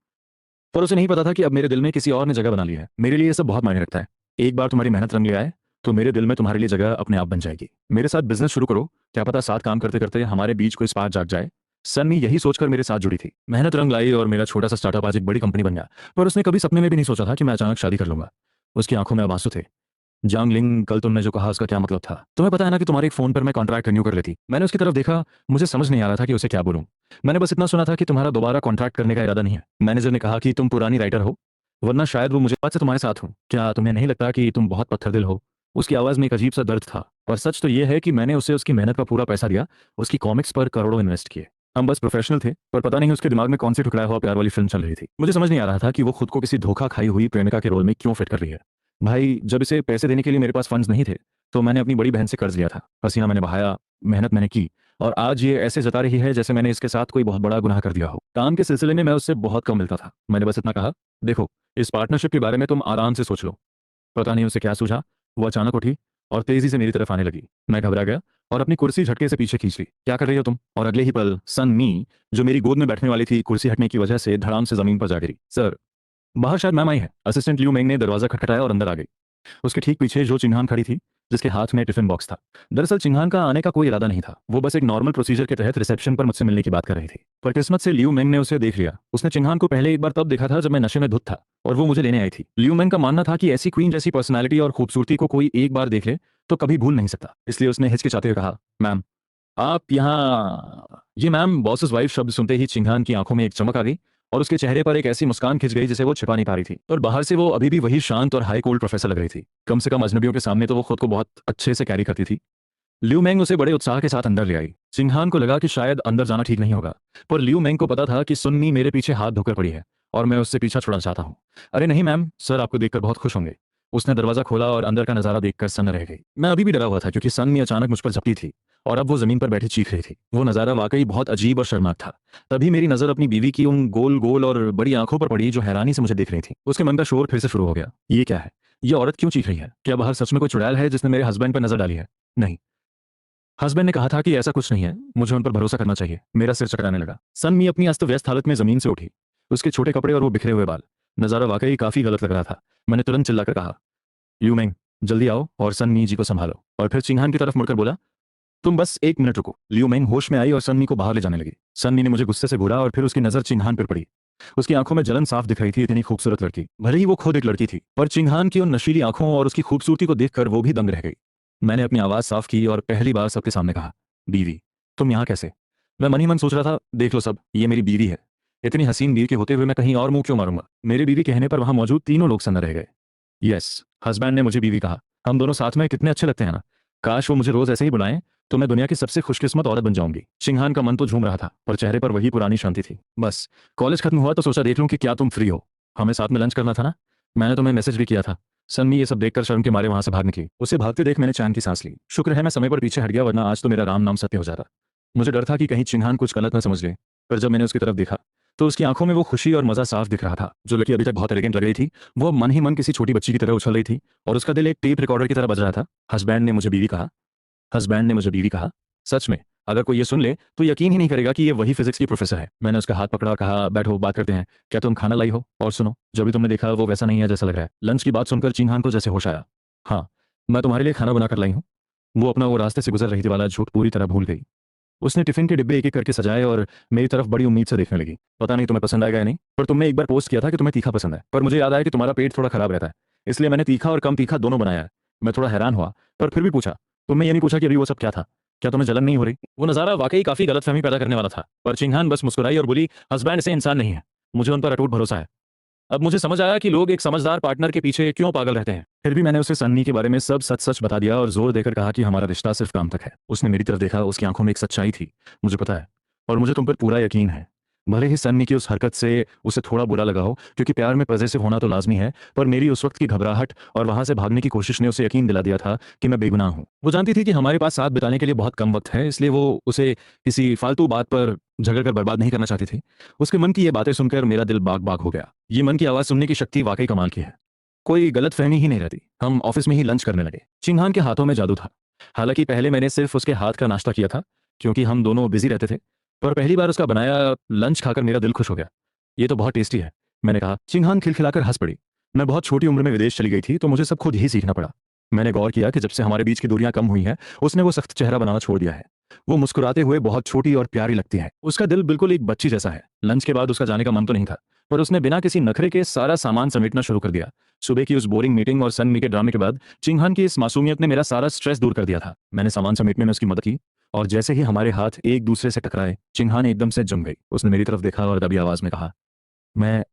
पर उसे नहीं पता था कि अब मेरे दिल में किसी और ने जगह बना ली है। मेरे लिए ये सब बहुत मायने रखता है। एक बार तुम्हारी मेहनत रंग ले आए, तो मेरे दिल में तुम्हारे लिए जगह अपने आप बन जाएगी। मेरे साथ बिजनेस शुरू करो, क्या पता साथ काम करते करते हमारे बीच कोई स्पार्क जाग जाए। सन्नी यही सोचकर मेरे साथ जुड़ी थी। मेहनत रंग लाई और मेरा छोटा सा स्टार्टअप आज एक बड़ी कंपनी बन गया। पर उसने कभी सपने में भी नहीं सोचा था कि मैं अचानक शादी कर लूंगा। उसकी आंखों में अब आंसू थे। जांग लिंग, कल तुमने जो कहा उसका क्या मतलब था? तुम्हें पता है ना कि तुम्हारे एक फोन पर मैं कॉन्ट्रैक्ट रिन्यू कर लेती। मैंने उसकी तरफ देखा, मुझे समझ नहीं आ रहा था कि उसे क्या बोलूं। मैंने बस इतना सुना था कि तुम्हारा दोबारा कॉन्ट्रैक्ट करने का इरादा नहीं है। मैनेजर ने कहा कि तुम पुरानी राइटर हो, वरना शायद वो मुझे बात से तुम्हारे साथ हूँ। क्या तुम्हें नहीं लगता कि तुम बहुत पत्थर दिल हो? उसकी आवाज में एक अजीब सा दर्द था। पर सच तो यह है कि मैंने उसे उसकी मेहनत का पूरा पैसा दिया, उसकी कॉमिक्स पर करोड़ों इन्वेस्ट किए। हम बस प्रोफेशनल थे, पर पता नहीं उसके दिमाग में कौन सी ठुकराया हुआ प्यार वाली फिल्म चल रही थी। मुझे समझ नहीं आ रहा था कि वो खुद को किसी धोखा खाई हुई प्रेमिका के रोल में क्यों फिट कर रही है। भाई, जब इसे पैसे देने के लिए मेरे पास फंड्स नहीं थे, तो मैंने अपनी बड़ी बहन से कर्ज लिया था। पसीना मैंने बहाया, मेहनत मैंने की, और आज ये ऐसे जता रही है जैसे मैंने इसके साथ कोई बहुत बड़ा गुनाह कर दिया हो। काम के सिलसिले में मैं उससे बहुत कम मिलता था। मैंने बस इतना कहा, देखो, इस पार्टनरशिप के बारे में तुम आराम से सोच लो। पता नहीं उसे क्या सूझा, वो अचानक उठी और तेजी से मेरी तरफ आने लगी। मैं घबरा गया और अपनी कुर्सी झटके से पीछे खींच ली। क्या कर रही हो तुम? और अगले ही पल सन मी, जो मेरी गोद में बैठने वाली थी, कुर्सी हटने की वजह से धड़ाम से जमीन पर जा गिरी। सर, बाहर शायद मैम आई है। असिस्टेंट लियू मेंग ने दरवाजा खटखटाया और अंदर आ गई। उसके ठीक पीछे जो चिन्हान खड़ी थी, जिसके हाथ में टिफिन बॉक्स था। दरअसल चिन्हान का आने का कोई इरादा नहीं था। वो बस एक नॉर्मल प्रोसीजर के तहत रिसेप्शन पर मुझसे मिलने की बात कर रही थी। पर किस्मत से लियू मेंग ने उसे देख लिया। उसने चिन्हान को पहले एक बार तब देखा था जब मैं नशे में धुत था, और वो मुझे लेने आई थी। लियू मेंग का मानना था कि ऐसी क्वीन जैसी पर्सनैलिटी और खूबसूरती को कोई एक बार देख ले तो कभी भूल नहीं सकता। इसलिए उसने हिचकिचाते हुए कहा, मैम, आप यहाँ। ये मैम बॉसेस वाइफ शब्द सुनते ही चिन्हान की आंखों में एक चमक आ गई और उसके चेहरे पर एक ऐसी मुस्कान खिंच गई जिसे वो छिपा नहीं पा रही थी। और बाहर से वो अभी भी वही शांत और हाई कोल्ड प्रोफेसर लग रही थी। कम से कम अजनबियों के सामने तो वो खुद को बहुत अच्छे से कैरी करती थी। लियू मेंग उसे बड़े उत्साह के साथ अंदर ले आई। चिन्हान को लगा कि शायद अंदर जाना ठीक नहीं होगा, पर लियू मेंग को पता था कि सुन्नी मेरे पीछे हाथ धोकर पड़ी है और मैं उससे पीछा छुड़ाना चाहता हूँ। अरे नहीं मैम, सर आपको देखकर बहुत खुश होंगे। उसने दरवाजा खोला और अंदर का नजारा देखकर सन रह गई। मैं अभी भी डरा हुआ था, क्योंकि सन्नी अचानक मुझ पर झपटी थी और अब वो जमीन पर बैठी चीख रही थी। वो नजारा वाकई बहुत अजीब और शर्मनाक था। तभी मेरी नजर अपनी बीवी की उन गोल गोल और बड़ी आंखों पर पड़ी, जो हैरानी से मुझे देख रही थी। उसके मन का शोर फिर से शुरू हो गया। ये क्या है? ये औरत क्यों चीख रही है? क्या बाहर सच में कोई चुड़ैल है जिसने मेरे हस्बैंड पर नजर डाली है? नहीं, हस्बैंड ने कहा था कि ऐसा कुछ नहीं है, मुझे उन पर भरोसा करना चाहिए। मेरा सिर चकराने लगा। सनमी अपनी अस्त व्यस्त हालत में जमीन से उठी। उसके छोटे कपड़े और वो बिखरे हुए बाल, नजारा वाकई काफी गलत लग रहा था। मैंने तुरंत चिल्लाकर कहा, यू मेंग, जल्दी आओ और सनमी जी को संभालो। और फिर चिंहान की तरफ मुड़कर बोला, तुम बस एक मिनट रुको। लियू मेंग होश में आई और सन्नी को बाहर ले जाने लगी। सन्नी ने मुझे गुस्से से घूरा और फिर उसकी नजर चिंहान पर पड़ी। उसकी आंखों में जलन साफ दिख रही थी। इतनी खूबसूरत लड़की, भले ही वो खुद एक लड़की थी, पर चिंहान की उन नशीली आंखों और उसकी खूबसूरती को देखकर वो भी दंग रह गई। मैंने अपनी आवाज साफ की और पहली बार सबके सामने कहा, बीवी, तुम यहाँ कैसे? मैं मन ही मन सोच रहा था, देख लो सब, ये मेरी बीवी है। इतनी हसीन बीवी के होते हुए मैं कहीं और मुंह क्यों मारूंगा? मेरी बीवी कहने पर वहां मौजूद तीनों लोग सन्न रह गए। यस, हस्बैंड ने मुझे बीवी कहा। हम दोनों साथ में कितने अच्छे लगते हैं ना। काश वो मुझे रोज ऐसे ही बुलाएं, तो मैं दुनिया की सबसे खुशकिस्मत औरत बन जाऊंगी। चिंहान का मन तो झूम रहा था, पर चेहरे पर वही पुरानी शांति थी। बस कॉलेज खत्म हुआ तो सोचा देख लूं कि क्या तुम फ्री हो। हमें साथ में लंच करना था ना। मैंने तुम्हें मैसेज भी किया था। सन्नी ये सब देखकर शर्म के मारे वहां से भाग निकली। उसे भागते देख मैंने चैन की सांस ली। शुक्र है मैं समय पर पीछे हट गया, वरना आज तो मेरा राम नाम सत्य हो जाता। मुझे डर था कि कहीं चिन्हान कुछ गलत न समझ ले। पर जब मैंने उसकी तरफ देखा, तो उसकी आंखों में वो खुशी और मजा साफ दिख रहा था। जो लड़की अभी तक बहुत एलिगेंट लग रही थी, वो अब मन ही मन किसी छोटी बच्ची की तरह उछल रही थी, और उसका दिल एक टेप रिकॉर्डर की तरह बज रहा था। हस्बैंड ने मुझे बीवी कहा। हस्बैंड ने मुझे बीवी कहा। सच में, अगर कोई ये सुन ले तो यकीन ही नहीं करेगा कि ये वही फिजिक्स की प्रोफेसर है। मैंने उसका हाथ पकड़ा और कहा, बैठो, बात करते हैं। क्या तुम खाना लाई हो? और सुनो, जो भी तुमने देखा वो वैसा नहीं है जैसा लग रहा है। लंच की बात सुनकर चिंगहान को जैसे होश आया। हाँ, मैं तुम्हारे लिए खाना बनाकर लाई हूँ। वो अपना वो रास्ते से गुजर रही थी वाला झूठ पूरी तरह भूल गई। उसने टिफिन के डिब्बे एक एक करके सजाए और मेरी तरफ बड़ी उम्मीद से देखने लगी। पता नहीं तुम्हें पसंद आएगा या नहीं, पर तुमने एक बार पोस्ट किया था कि तुम्हें तीखा पसंद है, पर मुझे याद आया कि तुम्हारा पेट थोड़ा खराब रहता है, इसलिए मैंने तीखा और कम तीखा दोनों बनाया है। मैं थोड़ा हैरान हुआ, पर फिर भी पूछा, तुमने ये नहीं पूछा कि अभी वो सब क्या था? क्या तुम्हें जलन नहीं हो रही? वो नज़ारा वाकई काफी गलतफहमी पैदा करने वाला था, पर चिंगहान बस मुस्कुराई और बोली, हस्बैंड से इंसान नहीं है। मुझे उन पर अटूट भरोसा है। अब मुझे समझ आया कि लोग एक समझदार पार्टनर के पीछे क्यों पागल रहते हैं। फिर भी मैंने उसे सन्नी के बारे में सब सच सच बता दिया और जोर देकर कहा कि हमारा रिश्ता सिर्फ काम तक है। उसने मेरी तरफ देखा, उसकी आंखों में एक सच्चाई थी। मुझे पता है, और मुझे तुम पर पूरा यकीन है। भले ही सन्नी की उस हरकत से उसे थोड़ा बुरा लगा हो, क्योंकि प्यार में पॉजिटिव होना तो लाजमी है, पर मेरी उस वक्त की घबराहट और वहां से भागने की कोशिश ने उसे यकीन दिला दिया था कि मैं बेगुनाह हूं। वो जानती थी कि हमारे पास साथ बिताने के लिए बहुत कम वक्त है, इसलिए वो उसे किसी फालतू बात पर झगड़ कर बर्बाद नहीं करना चाहती थी। उसके मन की ये बातें सुनकर मेरा दिल बाग बाग हो गया। ये मन की आवाज सुनने की शक्ति वाकई कमाल की है। कोई गलत फहमी ही नहीं रहती। हम ऑफिस में ही लंच करने लगे। चिंगहान के हाथों में जादू था। हालांकि पहले मैंने सिर्फ उसके हाथ का नाश्ता किया था, क्योंकि हम दोनों बिजी रहते थे, पर पहली बार उसका बनाया लंच खाकर मेरा दिल खुश हो गया। ये तो बहुत टेस्टी है, मैंने कहा। चिंगहान खिलखिलाकर हंस पड़ी। मैं बहुत छोटी उम्र में विदेश चली गई थी, तो मुझे सब खुद ही सीखना पड़ा। मैंने गौर किया कि जब से हमारे बीच की दूरियां कम हुई हैं, उसने वो सख्त चेहरा बनाना छोड़ दिया है। वो मुस्कुराते हुए बहुत छोटी और प्यारी लगती है। उसका दिल बिल्कुल एक बच्ची जैसा है। लंच के बाद उसका जाने का मन तो नहीं था, पर उसने बिना किसी नखरे के सारा सामान समेटना शुरू कर दिया। सुबह की उस बोरिंग मीटिंग और सनमी के ड्रामे के बाद चिंगहान की इस मासूमियत ने मेरा सारा स्ट्रेस दूर कर दिया था। मैंने सामान समेटने में उसकी मदद की, और जैसे ही हमारे हाथ एक दूसरे से टकराए, चिंगहान एकदम से जम गई। उसने मेरी तरफ देखा और दबी आवाज में कहा,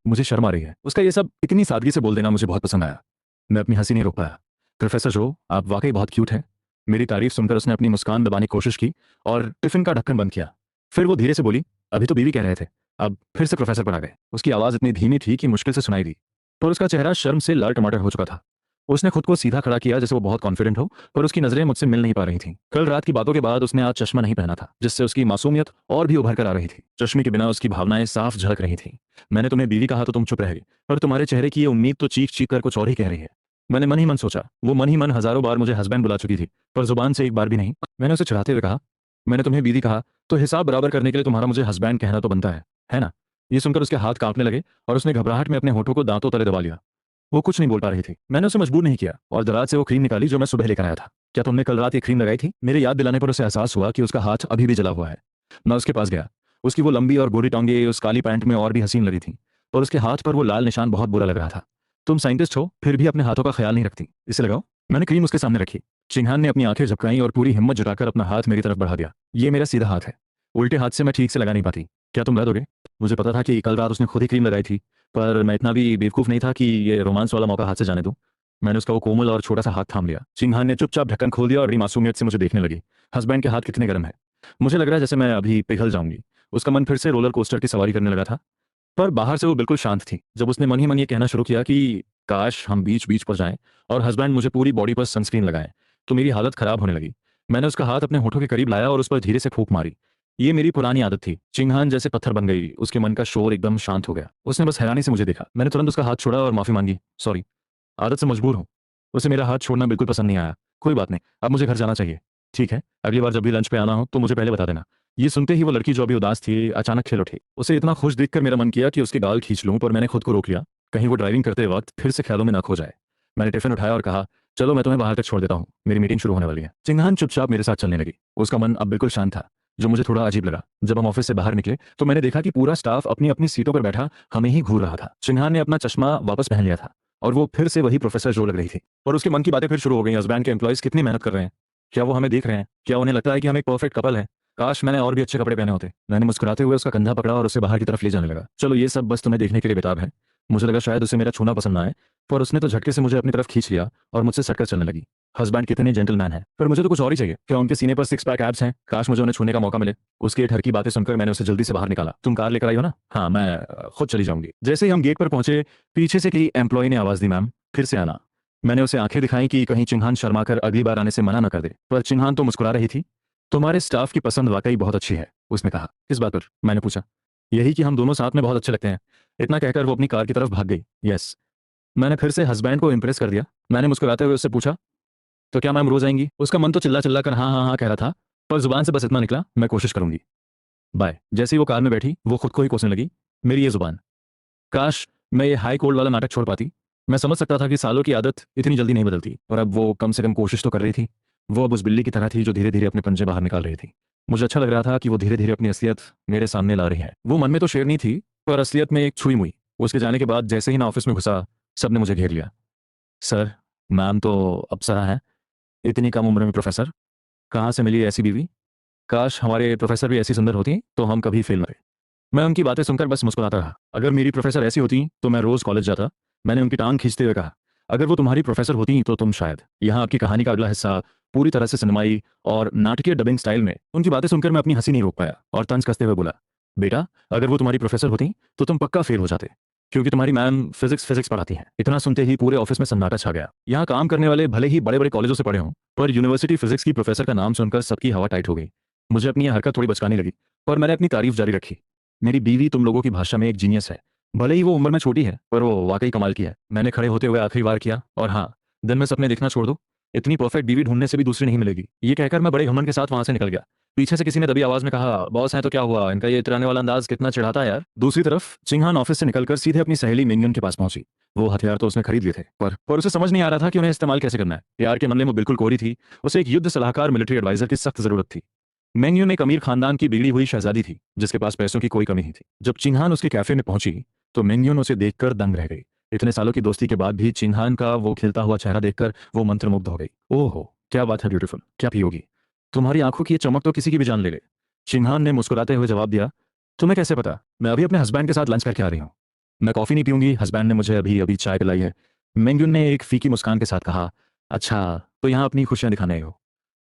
मुझे शर्म आ रही है। उसका ये सब इतनी सादगी से बोल देना मुझे बहुत पसंद आया। मैं अपनी हंसी नहीं रोक पाया। प्रोफेसर जो, आप वाकई बहुत क्यूट हैं। मेरी तारीफ सुनकर उसने अपनी मुस्कान दबाने की कोशिश की और टिफिन का ढक्कन बंद किया। फिर वो धीरे से बोली, अभी तो बीवी कह रहे थे, अब फिर से प्रोफेसर पर आ गए। उसकी आवाज इतनी धीमी थी कि मुश्किल से सुनाई दी, पर उसका चेहरा शर्म से लाल टमाटर हो चुका था। उसने खुद को सीधा खड़ा किया जैसे वो बहुत कॉन्फिडेंट हो, पर उसकी नजरें मुझसे मिल नहीं पा रही थीं। कल रात की बातों के बाद उसने आज चश्मा नहीं पहना था, जिससे उसकी मासूमियत और भी उभर कर आ रही थी। चश्मे के बिना उसकी भावनाएं साफ झलक रही थीं। मैंने तुम्हें बीवी कहा तो तुम चुप रह गई, पर तुम्हारे चेहरे की ये उम्मीद तो चीख चीख कर कुछ और ही कह रही है। मैंने मन ही मन सोचा, वो मन ही मन हजारों बार मुझे हस्बैंड बुला चुकी थी, पर जुबान से एक बार भी नहीं। मैंने उसे चिढ़ाते हुए कहा, मैंने तुम्हें बीवी कहा तो हिसाब बराबर करने के लिए तुम्हारा मुझे हस्बैंड कहना तो बनता है ना? ये सुनकर उसके हाथ कांपने लगे और उसने घबराहट में अपने होठों को दांतों तले दबा लिया। वो कुछ नहीं बोल पा रही थी। मैंने उसे मजबूर नहीं किया और दराज से वो क्रीम निकाली जो मैं सुबह लेकर आया था। क्या तुमने कल रात ये क्रीम लगाई थी? मेरे याद दिलाने पर उसे एहसास हुआ कि उसका हाथ अभी भी जला हुआ है। मैं उसके पास गया। उसकी वो लंबी और गोरी टांगे उस काली पैंट में और भी हसीन लगी थी, और उसके हाथ पर वो लाल निशान बहुत बुरा लग रहा था। तुम साइंटिस्ट हो, फिर भी अपने हाथों का ख्याल नहीं रखती। इसे लगाओ। मैंने क्रीम उसके सामने रखी। चिंगहान ने अपनी आंखें झपकाई और पूरी हिम्मत जुटाकर अपना हाथ मेरी तरफ बढ़ा दिया। ये मेरा सीधा हाथ है, उल्टे हाथ से मैं ठीक से लगा नहीं पाती। क्या तुम लगा दोगे? मुझे पता था कि कल रात उसने खुद ही क्रीम लगाई थी, पर मैं इतना भी बेवकूफ नहीं था कि ये रोमांस वाला मौका हाथ से जाने दूं। मैंने उसका वो कोमल और छोटा सा हाथ थाम लिया। चिंगहान ने चुपचाप ढक्कन खोल दिया और बड़ी मासूमियत से मुझे देखने लगी। हस्बैंड के हाथ कितने गर्म है। मुझे लग रहा है जैसे मैं अभी पिघल जाऊंगी। उसका मन फिर से रोलर कोस्टर की सवारी करने लगा था, पर बाहर से वो बिल्कुल शांत थी। जब उसने मन ही मन ये कहना शुरू किया कि काश हम बीच बीच पर जाएं और हस्बैंड मुझे पूरी बॉडी पर सनस्क्रीन लगाएं, तो मेरी हालत खराब होने लगी। मैंने उसका हाथ अपने होठों के करीब लाया और उस पर धीरे से फूंक मारी। ये मेरी पुरानी आदत थी। चिंगहान जैसे पत्थर बन गई। उसके मन का शोर एकदम शांत हो गया। उसने बस हैरानी से मुझे देखा। मैंने तुरंत उसका हाथ छोड़ा और माफी मांगी। सॉरी, आदत से मजबूर हूँ। उसे मेरा हाथ छोड़ना बिल्कुल पसंद नहीं आया। कोई बात नहीं, अब मुझे घर जाना चाहिए। ठीक है, अगली बार जब भी लंच पे आना हो तो मुझे पहले बता देना। ये सुनते ही वो लड़की जो अभी उदास थी अचानक खिल उठी। उसे इतना खुश देखकर मेरा मन किया कि उसके गाल खींच लूं, पर मैंने खुद को रोक लिया, कहीं वो ड्राइविंग करते वक्त फिर से ख्यालों में ना खो जाए। मैंने टिफिन उठाया और कहा, चलो मैं तुम्हें बाहर तक छोड़ देता हूँ, मेरी मीटिंग शुरू होने वाली है। चिंगहान चुपचाप मेरे साथ चलने लगी। उसका मन अब बिल्कुल शांत था, जो मुझे थोड़ा अजीब लगा। जब हम ऑफिस से बाहर निकले तो मैंने देखा कि पूरा स्टाफ अपनी अपनी सीटों पर बैठा हमें ही घूर रहा था। चिंगहान ने अपना चश्मा वापस पहन लिया था और वो फिर से वही प्रोफेसर जो लग रही थी, और उसके मन की बातें फिर शुरू हो गई। हस्बैंड के एम्प्लॉइज कितनी मेहनत कर रहे हैं। क्या वो हमें देख रहे हैं? क्या उन्हें लगता है कि हम एक परफेक्ट कपल है? काश मैंने और भी अच्छे कपड़े पहने होते। मैंने मुस्कुराते हुए उसका कंधा पकड़ा और उसे बाहर की तरफ ले जाने लगा। चलो ये सब बस तुम्हें देखने के लिए बेताब है। मुझे लगा शायद उसे मेरा छूना पसंद ना आए, पर उसने तो झटके से मुझे अपनी तरफ खींच लिया और मुझसे सटकर चलने लगी। हस्बैंड कितने जेंटलमैन हैं, पर मुझे तो कुछ और ही चाहिए। क्या उनके सीने पर सिक्स पैक एब्स हैं? काश मुझे उन्हें छूने का मौका मिले। उसकी ये ठरकी बातें सुनकर मैंने उसे जल्दी से बाहर निकाला। तुम कार लेकर आई हो ना? हाँ, मैं खुद चली जाऊंगी। जैसे ही हम गेट पर पहुंचे, पीछे से किसी एम्प्लॉय ने आवाज दी, मैम फिर से आना। मैंने उसे आंखें दिखाई कि कहीं चिंगहान शर्मा कर अगली बार आने से मना न कर दे, पर चिंगहान तो मुस्कुरा रही थी। तुम्हारे स्टाफ की पसंद वाकई बहुत अच्छी है, उसने कहा। किस बात पर? मैंने पूछा। यही कि हम दोनों साथ में बहुत अच्छे लगते हैं। इतना कहकर वो अपनी कार की तरफ भाग गई। यस, मैंने फिर से हस्बैंड को इम्प्रेस कर दिया। मैंने मुस्कुराते हुए उससे पूछा, तो क्या मैम रोज आएंगी? उसका मन तो चिल्ला चिल्ला कर हाँ हाँ हाँ कह रहा था, पर जुबान से बस इतना निकला, मैं कोशिश करूंगी। बाय। जैसे ही वो कार में बैठी वो खुद को ही कोसने लगी, मेरी ये जुबान। काश मैं ये हाई कोल्ड वाला नाटक छोड़ पाती। मैं समझ सकता था कि सालों की आदत इतनी जल्दी नहीं बदलती, और अब वो कम से कम कोशिश तो कर रही थी। वो अब उस बिल्ली की तरह थी जो धीरे धीरे अपने पंजे बाहर निकाल रही थी। मुझे अच्छा लग रहा था कि वो धीरे धीरे अपनी असलियत मेरे सामने ला रही है। वो मन में तो शेरनी थी, पर असलियत में एक छुई मुई। उसके जाने के बाद जैसे ही मैं ऑफिस में घुसा, सबने मुझे घेर लिया। सर, मैम तो अप्सरा है, इतनी कम उम्र में प्रोफेसर, कहाँ से मिली ऐसी बीवी? काश हमारे प्रोफेसर भी ऐसी सुंदर होती तो हम कभी फेल न रहे। मैं उनकी बातें सुनकर बस मुस्कुराता रहा। अगर मेरी प्रोफेसर ऐसी होती तो मैं रोज कॉलेज जाता। मैंने उनकी टांग खींचते हुए कहा, अगर वो तुम्हारी प्रोफेसर होती तो तुम शायद। यहाँ आपकी कहानी का अगला हिस्सा पूरी तरह से सिनेमाई और नाटकीय डबिंग स्टाइल में। उनकी बातें सुनकर मैं अपनी हंसी नहीं रोक पाया और तंज कसते हुए बोला, बेटा, अगर वो तुम्हारी प्रोफेसर होती तो तुम पक्का फेल हो जाते, क्योंकि तुम्हारी मैम फिजिक्स पढ़ाती हैं। इतना सुनते ही पूरे ऑफिस में सन्नाटा छा गया। यहाँ काम करने वाले भले ही बड़े बड़े कॉलेजों से पढ़े हों, पर यूनिवर्सिटी फिजिक्स की प्रोफेसर का नाम सुनकर सबकी हवा टाइट हो गई। मुझे अपनी यह हरकत थोड़ी बचकानी लगी, पर मैंने अपनी तारीफ जारी रखी। मेरी बीवी तुम लोगों की भाषा में एक जीनियस है। भले ही वो उम्र में छोटी है, पर वो वाकई कमाल की है। मैंने खड़े होते हुए आखिरी बार किया, और हाँ, दिन में सपने देखना छोड़ दो। इतनी परफेक्ट बीवी ढूंढने से भी दूसरी नहीं मिलेगी। ये कहकर मैं बड़े घमंड के साथ वहां से निकल गया। पीछे से किसी ने दबी आवाज में कहा, बॉस है तो क्या हुआ, इनका ये इतराने वाला अंदाज कितना चिढ़ाता है यार। दूसरी तरफ चिंहान ऑफिस से निकलकर सीधे अपनी सहेली मिंगन के पास पहुंची। वो हथियार तो उसने खरीद लिए थे, पर उसे समझ नहीं आ रहा था कि उन्हें इस्तेमाल कैसे करना है। प्यार के मामले में बिल्कुल कोरी थी। उसे एक युद्ध सलाहकार, मिलिट्री एडवाइजर की सख्त जरूरत थी। मेंग्यून एक अमीर खानदान की बिगड़ी हुई शहजादी थी, जिसके पास पैसों की कोई कमी नहीं थी। जब चिंहान उसके कैफे में पहुंची तो मेंग्यून उसे देखकर दंग रह गई। इतने सालों की दोस्ती के बाद भी चिंहान का वो खिलता हुआ चेहरा देखकर वो मंत्रमुग्ध हो गई। ओहो, क्या बात है ब्यूटीफुल, क्या पियोगी? तुम्हारी आंखों की ये चमक तो किसी की भी जान ले ले। चिंहान ने मुस्कुराते हुए जवाब दिया, तुम्हें कैसे पता? मैं अभी अपने हस्बैंड के साथ लंच करके आ रही हूँ। मैं कॉफी नहीं पीऊंगी, हस्बैंड ने मुझे अभी अभी चाय पिलाई है। मेंग्यून ने एक फीकी मुस्कान के साथ कहा, अच्छा, तो यहाँ अपनी खुशियां दिखाने आए हो?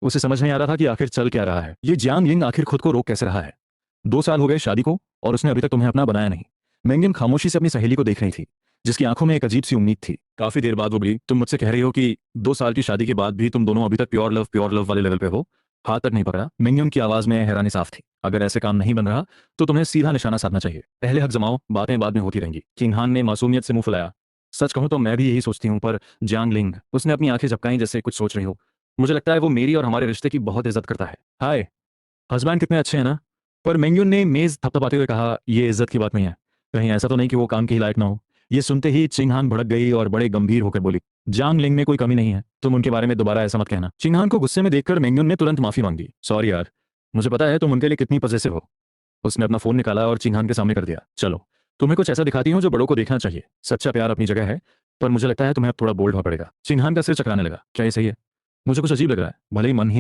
उसे समझ नहीं आ रहा था कि आखिर चल क्या रहा है। ये जियांग लिंग आखिर खुद को रोक कैसे रहा है? 2 साल हो गए शादी को, और उसने अभी तक तुम्हें अपना बनाया नहीं। मेंगिन खामोशी से अपनी सहेली को देख रही थी, जिसकी आंखों में एक अजीब सी उम्मीद थी। काफी देर बाद वो बोली, तुम मुझसे कह रही हो कि 2 साल की शादी के बाद भी तुम दोनों अभी तक प्योर लव वाले लेवल पे हो? हाथ तक नहीं पकड़ा। मेंगिन की आवाज में हैरानी साफ थी। अगर ऐसे काम नहीं बन रहा तो तुम्हें सीधा निशाना साधना चाहिए। पहले हक जमाओ, बातें बाद में होती रहेंगी। किंगहान ने मासूमियत से मुंह फुलाया। सच कहूं तो मैं भी यही सोचती हूँ, पर जियांग लिंग, उसने अपनी आंखें झपकाई जैसे कुछ सोच रही हो। मुझे लगता है वो मेरी और हमारे रिश्ते की बहुत इज्जत करता है। हाय, हस्बैंड कितने अच्छे हैं ना? पर मेंग्यून ने मेज थपथपाते हुए कहा, ये इज्जत की बात नहीं है। कहीं ऐसा तो नहीं कि वो काम के ही लायक ना हो? ये सुनते ही चिंगहान भड़क गई और बड़े गंभीर होकर बोली, जांग लिंग में कोई कमी नहीं है, तुम उनके बारे में दोबारा ऐसा मत कहना। चिंगहान को गुस्से में देखकर मेंग्यून ने तुरंत माफी मांगी। सॉरी यार, मुझे पता है तुम उनके लिए कितनी पजेसिव हो। उसने अपना फोन निकाला और चिंगहान के सामने कर दिया। चलो, तुम्हें कुछ ऐसा दिखाती हूँ जो बड़ों को देखना चाहिए। सच्चा प्यार अपनी जगह है, पर मुझे लगता है तुम्हें अब थोड़ा बोल्ड होना पड़ेगा। चिंगहान का सिर चकराने लगा। क्या ये सही है? मुझे कुछ अजीब लग रहा है, भले ही मन ही